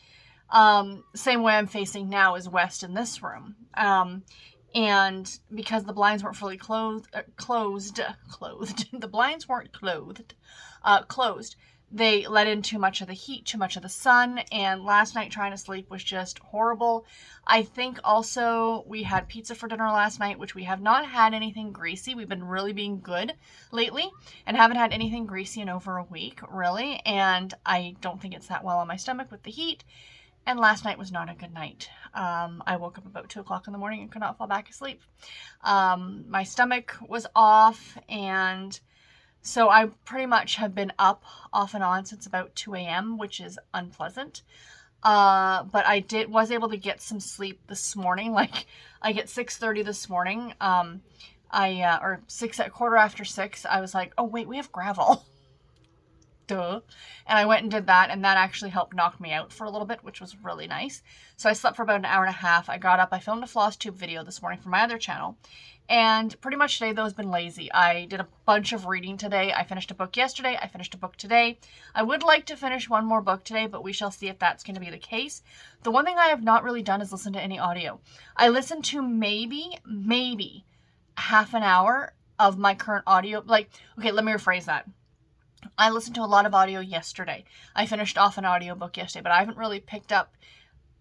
Same way I'm facing now is west in this room. And because the blinds weren't fully closed, the blinds weren't closed, they let in too much of the heat, too much of the sun. And last night trying to sleep was just horrible. I think also we had pizza for dinner last night, which we have not had anything greasy. We've been really being good lately and haven't had anything greasy in over a week, really. And I don't think it's that well on my stomach with the heat. And last night was not a good night. I woke up about 2 o'clock in the morning and could not fall back asleep. My stomach was off, and so I pretty much have been up off and on since about 2 a.m., which is unpleasant. But I was able to get some sleep this morning. Like, I get 6:30 this morning. Or 6:15. I was like, oh wait, we have gravel. Duh. And I went and did that, and that actually helped knock me out for a little bit, which was really nice. So I slept for about an hour and a half. I got up, I filmed a floss tube video this morning for my other channel, and pretty much today though has been lazy. I did a bunch of reading today. I finished a book yesterday, I finished a book today. I would like to finish one more book today, but we shall see if that's going to be the case. The one thing I have not really done is listen to any audio. I listened to maybe half an hour of my current audio. Like, okay, let me rephrase that. I listened to a lot of audio yesterday. I finished off an audiobook yesterday, but I haven't really picked up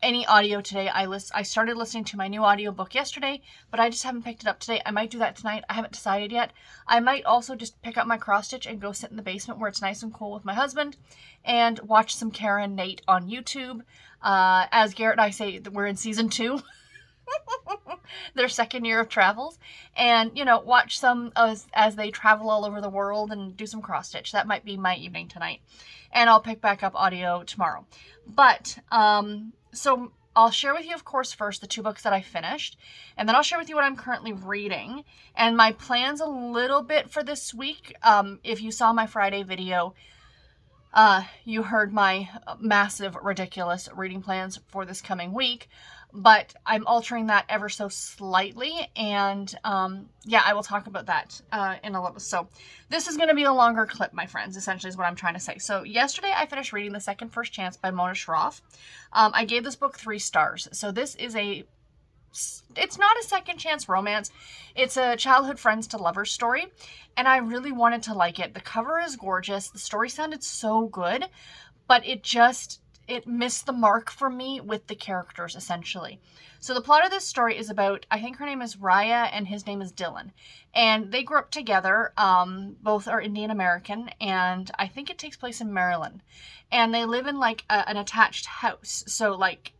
any audio today. I started listening to my new audiobook yesterday, but I just haven't picked it up today. I might do that tonight. I haven't decided yet. I might also just pick up my cross stitch and go sit in the basement where it's nice and cool with my husband and watch some Kara and Nate on YouTube. As Garrett and I say, we're in season 2. Their second year of travels, and watch some as they travel all over the world and do some cross stitch. That might be my evening tonight, and I'll pick back up audio tomorrow. But so I'll share with you, of course, first the 2 books that I finished, and then I'll share with you what I'm currently reading, and my plans a little bit for this week. If you saw my Friday video, you heard my massive, ridiculous reading plans for this coming week, but I'm altering that ever so slightly, and yeah, I will talk about that in a little. So this is going to be a longer clip, my friends, essentially is what I'm trying to say. So yesterday I finished reading The Second First Chance by Mona Shroff. I gave this book 3 stars. So this is it's not a second chance romance. It's a childhood friends to lovers story, and I really wanted to like it. The cover is gorgeous. The story sounded so good, but it missed the mark for me with the characters, essentially. So the plot of this story is about, I think her name is Raya and his name is Dylan. And they grew up together. Both are Indian American, and I think it takes place in Maryland. And they live in like an attached house. So like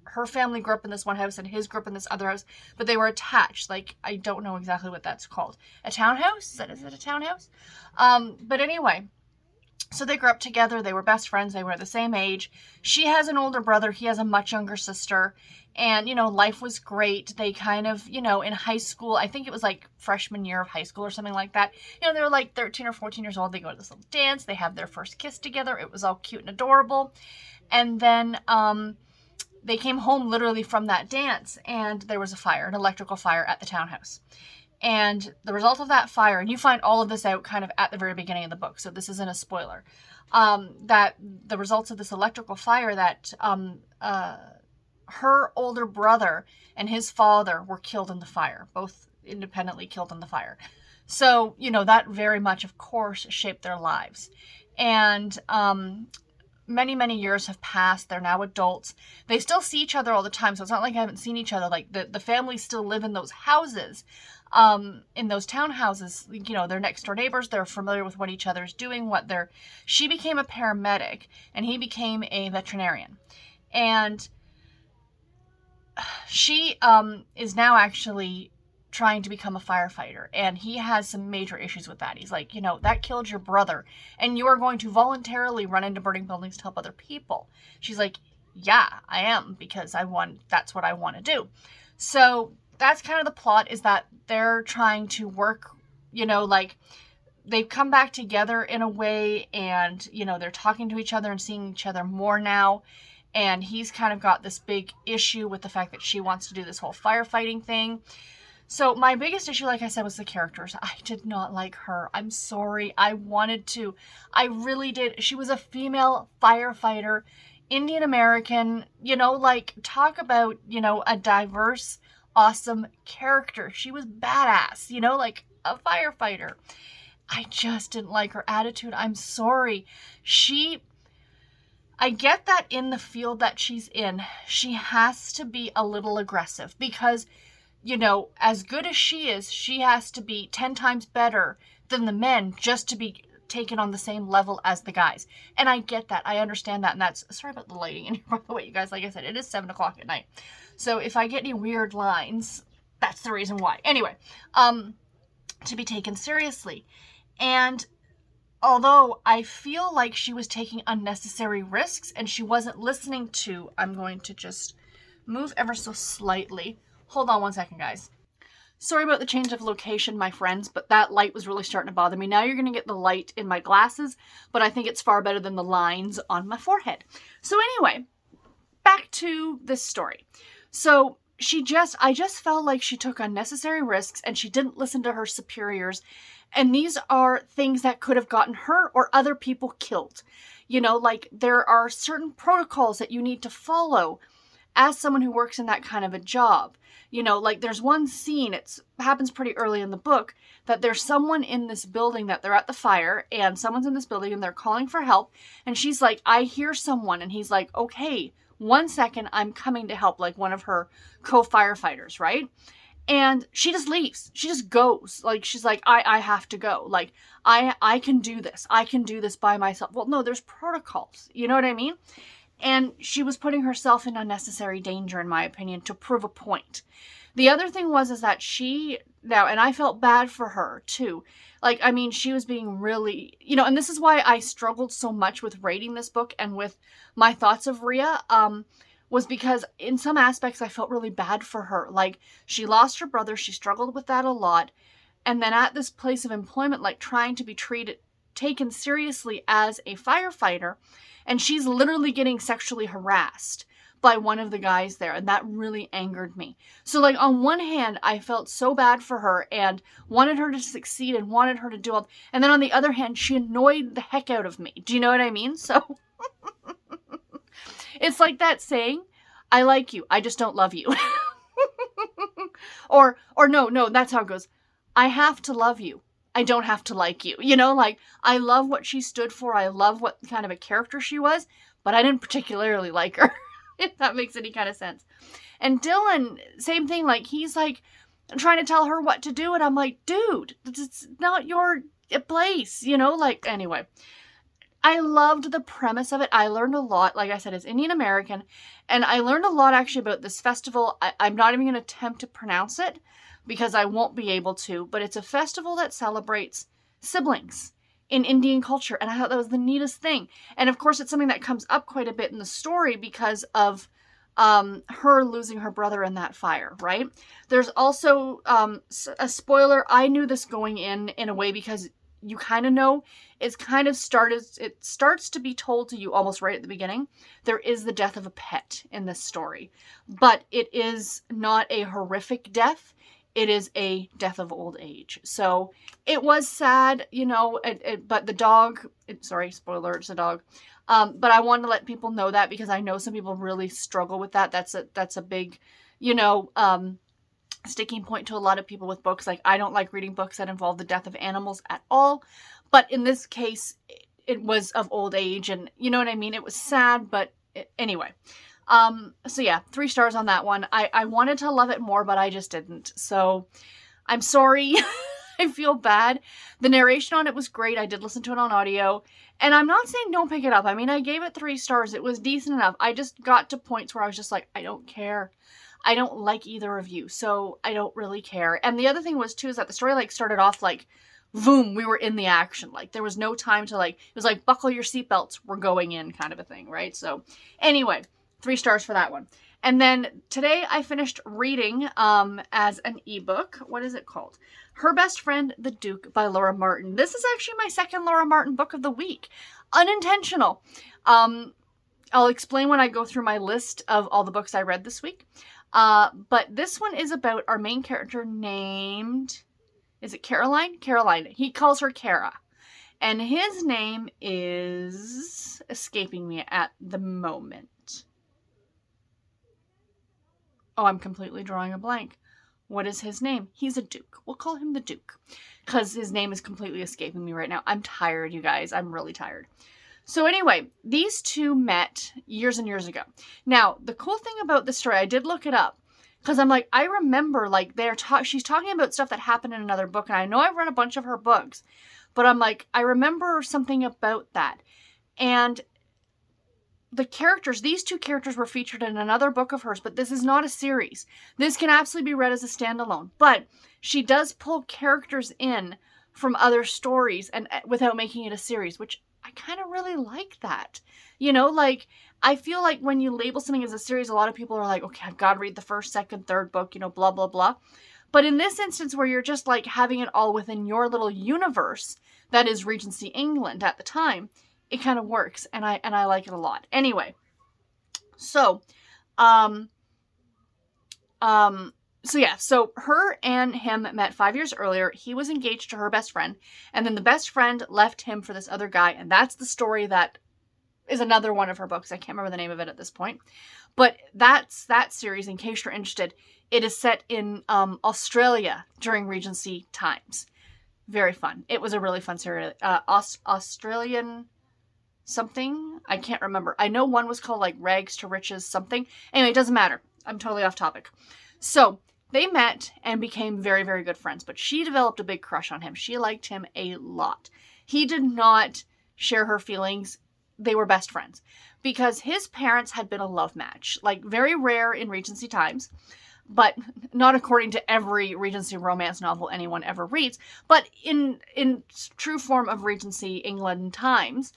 her family grew up in this one house and his grew up in this other house, but they were attached. Like, I don't know exactly what that's called. A townhouse? Is it a townhouse? But anyway, so they grew up together. They were best friends. They were the same age. She has an older brother. He has a much younger sister. And, life was great. They kind of, in high school, I think it was like freshman year of high school or something like that. They were like 13 or 14 years old. They go to this little dance. They have their first kiss together. It was all cute and adorable. And then, they came home literally from that dance, and there was a fire, an electrical fire at the townhouse. And the result of that fire, and you find all of this out kind of at the very beginning of the book, so this isn't a spoiler, that the results of this electrical fire, that her older brother and his father were killed in the fire, both independently killed in the fire. So, that very much, of course, shaped their lives. And many, many years have passed. They're now adults. They still see each other all the time, so it's not like I haven't seen each other. Like, the families still live in those houses, in those townhouses. They're next door neighbors. They're familiar with what each other's doing, she became a paramedic, and he became a veterinarian. And she is now actually trying to become a firefighter, and he has some major issues with that. He's like, that killed your brother, and you are going to voluntarily run into burning buildings to help other people. She's like, yeah, I am, because that's what I want to do. So that's kind of the plot, is that they're trying to work, like they've come back together in a way, and, they're talking to each other and seeing each other more now. And he's kind of got this big issue with the fact that she wants to do this whole firefighting thing. So my biggest issue, like I said, was the characters. I did not like her. I'm sorry. I wanted to. I really did. She was a female firefighter, Indian American, talk about, a diverse, awesome character. She was badass, like a firefighter. I just didn't like her attitude. I'm sorry. I get that in the field that she's in, she has to be a little aggressive, because as good as she is, she has to be 10 times better than the men just to be taken on the same level as the guys. And I get that. I understand that. And that's, sorry about the lighting in here, by the way, you guys. Like I said, it is 7 o'clock at night. So if I get any weird lines, that's the reason why. Anyway, to be taken seriously. And although I feel like she was taking unnecessary risks and she wasn't listening to, I'm going to just move ever so slightly. Hold on one second, guys. Sorry about the change of location, my friends, but that light was really starting to bother me. Now you're going to get the light in my glasses, but I think it's far better than the lines on my forehead. So anyway, back to this story. So I just felt like she took unnecessary risks and she didn't listen to her superiors. And these are things that could have gotten her or other people killed. Like there are certain protocols that you need to follow as someone who works in that kind of a job. Like there's one scene, it happens pretty early in the book, that there's someone in this building, that they're at the fire, and someone's in this building and they're calling for help. And she's like, I hear someone. And he's like, okay, 1 second, I'm coming to help, like one of her co-firefighters, right? And she just leaves. She just goes. Like, she's like, I have to go. Like, I can do this. I can do this by myself. Well, no, there's protocols. You know what I mean? And she was putting herself in unnecessary danger, in my opinion, to prove a point. The other thing is that and I felt bad for her too. Like, I mean, she was being really, and this is why I struggled so much with rating this book and with my thoughts of Rhea. was because in some aspects I felt really bad for her. Like, she lost her brother, she struggled with that a lot, and then at this place of employment, like trying to be taken seriously as a firefighter, and she's literally getting sexually harassed by one of the guys there, and that really angered me. So, like, on one hand, I felt so bad for her and wanted her to succeed and wanted her to do all, and then on the other hand, she annoyed the heck out of me. Do you know what I mean? So it's like that saying, I like you, I just don't love you. or no, that's how it goes. I have to love you, I don't have to like you. You know, like, I love what she stood for, I love what kind of a character she was, but I didn't particularly like her. If that makes any kind of sense. And Dylan, same thing, like, he's like trying to tell her what to do, and I'm like, dude, it's not your place, you know, like, anyway. I loved the premise of it. I learned a lot. Like I said, it's Indian American, and I learned a lot actually about this festival. I'm not even going to attempt to pronounce it because I won't be able to, but it's a festival that celebrates siblings in Indian culture, and I thought that was the neatest thing. And of course, it's something that comes up quite a bit in the story because of her losing her brother in that fire, right? There's also a spoiler. I knew this going in a way because you kind of know it starts to be told to you almost right at the beginning. There is the death of a pet in this story, but it is not a horrific death. It is a death of old age. So it was sad, you know, but the dog, sorry, spoiler, it's a dog. But I wanted to let people know that because I know some people really struggle with that. That's a big, you know, sticking point to a lot of people with books. Like, I don't like reading books that involve the death of animals at all. But in this case, it was of old age, and you know what I mean? It was sad, but anyway. So yeah, 3 stars on that one. I wanted to love it more, but I just didn't. So I'm sorry. I feel bad. The narration on it was great. I did listen to it on audio, and I'm not saying don't pick it up. I mean, I gave it 3 stars. It was decent enough. I just got to points where I was just like, I don't care. I don't like either of you, so I don't really care. And the other thing was too, is that the story like started off like, boom, we were in the action. Like, there was no time to like, it was like, buckle your seatbelts, we're going in kind of a thing, right? So anyway, 3 stars for that one. And then today I finished reading as an ebook. What is it called? Her Best Friend, the Duke by Laura Martin. This is actually my second Laura Martin book of the week. Unintentional. I'll explain when I go through my list of all the books I read this week. But this one is about our main character named, is it Caroline? Caroline. He calls her Cara. And his name is escaping me at the moment. Oh, I'm completely drawing a blank. What is his name? He's a Duke. We'll call him the Duke because his name is completely escaping me right now. I'm tired, you guys. I'm really tired. So anyway, these two met years and years ago. Now, the cool thing about this story, I did look it up because I'm like, I remember like she's talking about stuff that happened in another book, and I know I've read a bunch of her books, but I'm like, I remember something about that. And the characters, these two characters were featured in another book of hers, but this is not a series. This can absolutely be read as a standalone, but she does pull characters in from other stories and without making it a series, which I kind of really like that. You know, like, I feel like when you label something as a series, a lot of people are like, okay, I've got to read the first, second, third book, you know, blah, blah, blah. But in this instance where you're just like having it all within your little universe, that is Regency England at the time, it kind of works, and I like it a lot. Anyway, so so her and him met 5 years earlier. He was engaged to her best friend, and then the best friend left him for this other guy, and that's the story that is another one of her books. I can't remember the name of it at this point, but that's that series. In case you're interested, it is set in Australia during Regency times. Very fun. It was a really fun series. Australian something, I can't remember. I know one was called like Rags to Riches something. Anyway, it doesn't matter. I'm totally off topic. So they met and became very, very good friends, but she developed a big crush on him. She liked him a lot. He did not share her feelings. They were best friends because his parents had been a love match, like very rare in Regency times, but not according to every Regency romance novel anyone ever reads, but in true form of Regency England times,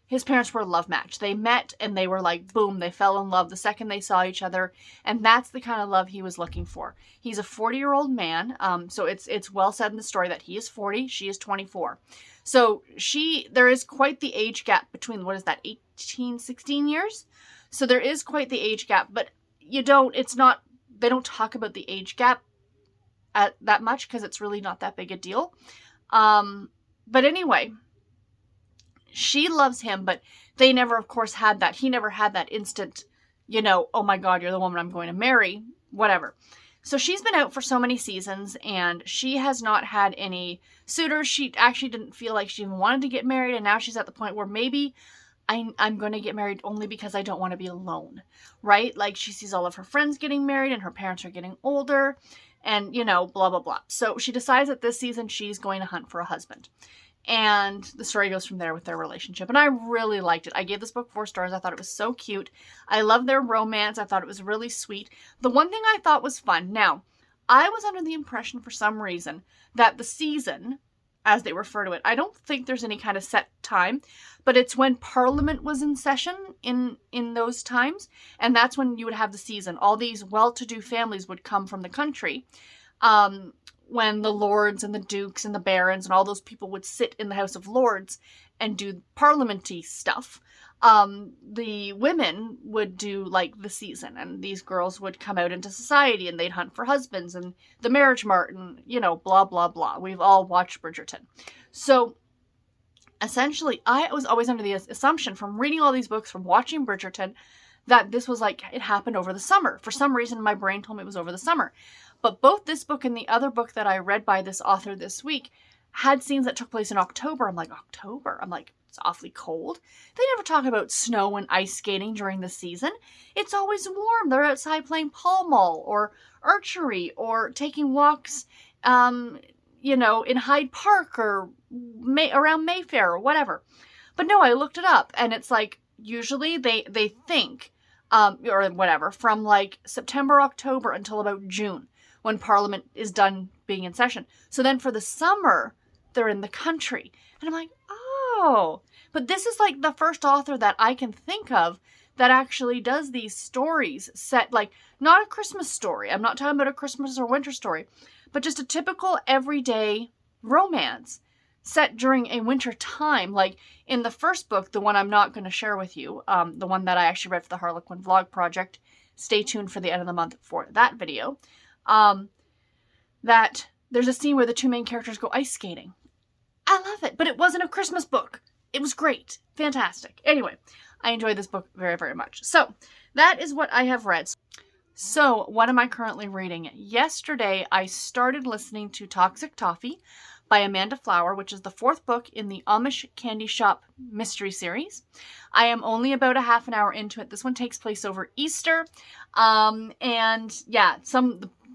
his parents were a love match. They met and they were like, boom, they fell in love the second they saw each other. And that's the kind of love he was looking for. He's a 40-year-old man. So it's well said in the story that he is 40, she is 24. So there is quite the age gap between, what is that, 18, 16 years? So there is quite the age gap, but they don't talk about the age gap that much because it's really not that big a deal. But anyway, she loves him, but they never, of course, had that. He never had that instant, oh my God, you're the woman I'm going to marry, whatever. So she's been out for so many seasons, and she has not had any suitors. She actually didn't feel like she even wanted to get married, and now she's at the point where maybe I'm going to get married only because I don't want to be alone, right? Like, she sees all of her friends getting married, and her parents are getting older, and, blah, blah, blah. So she decides that this season she's going to hunt for a husband. And the story goes from there with their relationship. And I really liked it. I gave this book 4 stars. I thought it was so cute. I love their romance. I thought it was really sweet. The one thing I thought was fun. Now, I was under the impression for some reason that the season, as they refer to it, I don't think there's any kind of set time, but it's when Parliament was in session in those times. And that's when you would have the season. All these well-to-do families would come from the country. When the lords and the dukes and the barons and all those people would sit in the House of Lords and do parliamenty stuff, the women would do like the season, and these girls would come out into society and they'd hunt for husbands and the marriage mart and, blah, blah, blah. We've all watched Bridgerton. So essentially, I was always under the assumption from reading all these books, from watching Bridgerton, that this was like, it happened over the summer. For some reason, my brain told me it was over the summer. But both this book and the other book that I read by this author this week had scenes that took place in October. I'm like, October? I'm like, it's awfully cold. They never talk about snow and ice skating during the season. It's always warm. They're outside playing pall mall or archery or taking walks, in Hyde Park or around Mayfair or whatever. But no, I looked it up, and it's like, usually they think, or whatever, from like September, October until about June, when Parliament is done being in session. So then for the summer, they're in the country. And I'm like, oh. But this is like the first author that I can think of that actually does these stories set, like, not a Christmas story. I'm not talking about a Christmas or winter story, but just a typical everyday romance set during a winter time. Like in the first book, the one I'm not going to share with you, the one that I actually read for the Harlequin Vlog Project. Stay tuned for the end of the month for that video. That there's a scene where the 2 main characters go ice skating. I love it, but it wasn't a Christmas book. It was great. Fantastic. Anyway, I enjoyed this book very, very much. So that is what I have read. So what am I currently reading? Yesterday, I started listening to Toxic Toffee by Amanda Flower, which is the 4th book in the Amish Candy Shop mystery series. I am only about a half an hour into it. This one takes place over Easter. And yeah,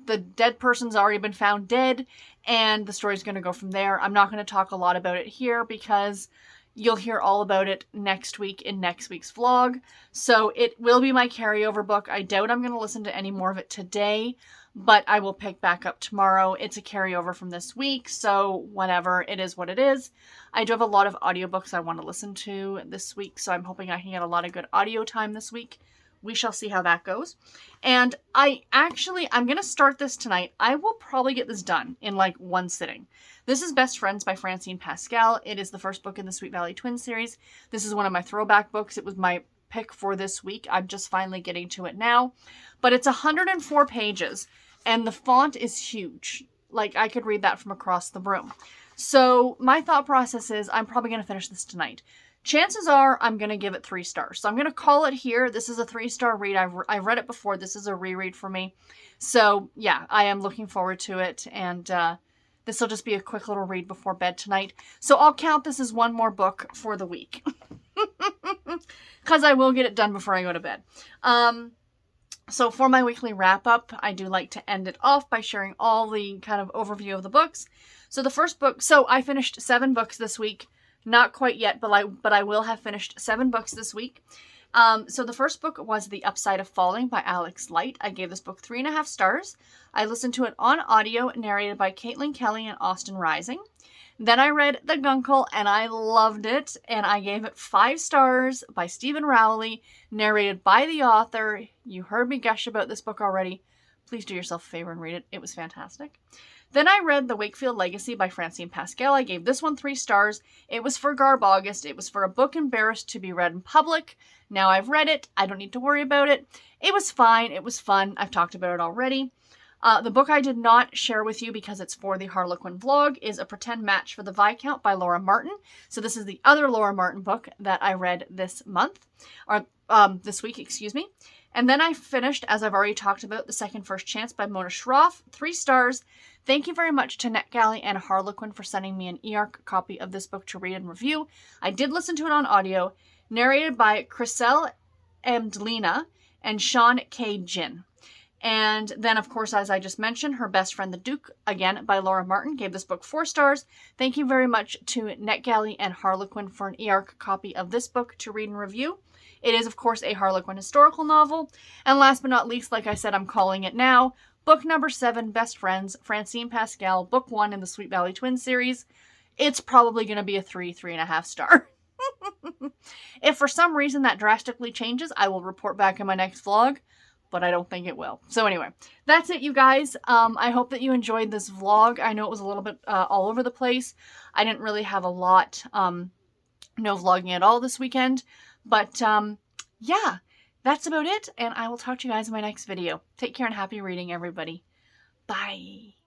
the dead person's already been found dead, and the story's going to go from there. I'm not going to talk a lot about it here because you'll hear all about it next week in next week's vlog. So it will be my carryover book. I doubt I'm going to listen to any more of it today, but I will pick back up tomorrow. It's a carryover from this week, so whatever. It is what it is. I do have a lot of audiobooks I want to listen to this week, so I'm hoping I can get a lot of good audio time this week. We shall see how that goes. And I'm going to start this tonight. I will probably get this done in like one sitting. This is Best Friends by Francine Pascal. It is the first book in the Sweet Valley Twins series. This is one of my throwback books. It was my pick for this week. I'm just finally getting to it now. But it's 104 pages, and the font is huge. Like, I could read that from across the room. So my thought process is I'm probably going to finish this tonight. Chances are I'm going to give it 3 stars. So I'm going to call it here. This is a 3-star read. I've read it before. This is a reread for me. So yeah, I am looking forward to it. And this will just be a quick little read before bed tonight. So I'll count this as one more book for the week. Because I will get it done before I go to bed. So for my weekly wrap up, I do like to end it off by sharing all the kind of overview of the books. So the first book, so I finished 7 books this week. Not quite yet, but I will have finished 7 books this week. So the first book was The Upside of Falling by Alex Light. I gave this book 3.5 stars. I listened to it on audio, narrated by Caitlin Kelly and Austin Rising. Then I read The Guncle and I loved it, and I gave it 5 stars by Stephen Rowley, narrated by the author. You heard me gush about this book already. Please do yourself a favor and read it. It was fantastic. Then I read The Wakefield Legacy by Francine Pascal. I gave this one 3 stars. It was for Garb August. It was for a book embarrassed to be read in public. Now I've read it. I don't need to worry about it. It was fine. It was fun. I've talked about it already. The book I did not share with you because it's for the Harlequin vlog is A Pretend Match for the Viscount by Laura Martin. So this is the other Laura Martin book that I read this month, or this week, excuse me. And then I finished, as I've already talked about, The Second First Chance by Mona Shroff, 3 stars. Thank you very much to NetGalley and Harlequin for sending me an eARC copy of this book to read and review. I did listen to it on audio, narrated by Chriselle Amdlina and Sean K. Jin. And then, of course, as I just mentioned, Her Best Friend the Duke, again, by Laura Martin, gave this book 4 stars. Thank you very much to NetGalley and Harlequin for an eARC copy of this book to read and review. It is, of course, a Harlequin historical novel. And last but not least, like I said, I'm calling it now, book number 7, Best Friends, Francine Pascal, book 1 in the Sweet Valley Twins series. It's probably going to be a 3.5 star. If for some reason that drastically changes, I will report back in my next vlog, but I don't think it will. So anyway, that's it, you guys. I hope that you enjoyed this vlog. I know it was a little bit all over the place. I didn't really have a lot, no vlogging at all this weekend. But yeah, that's about it. And I will talk to you guys in my next video. Take care and happy reading, everybody. Bye.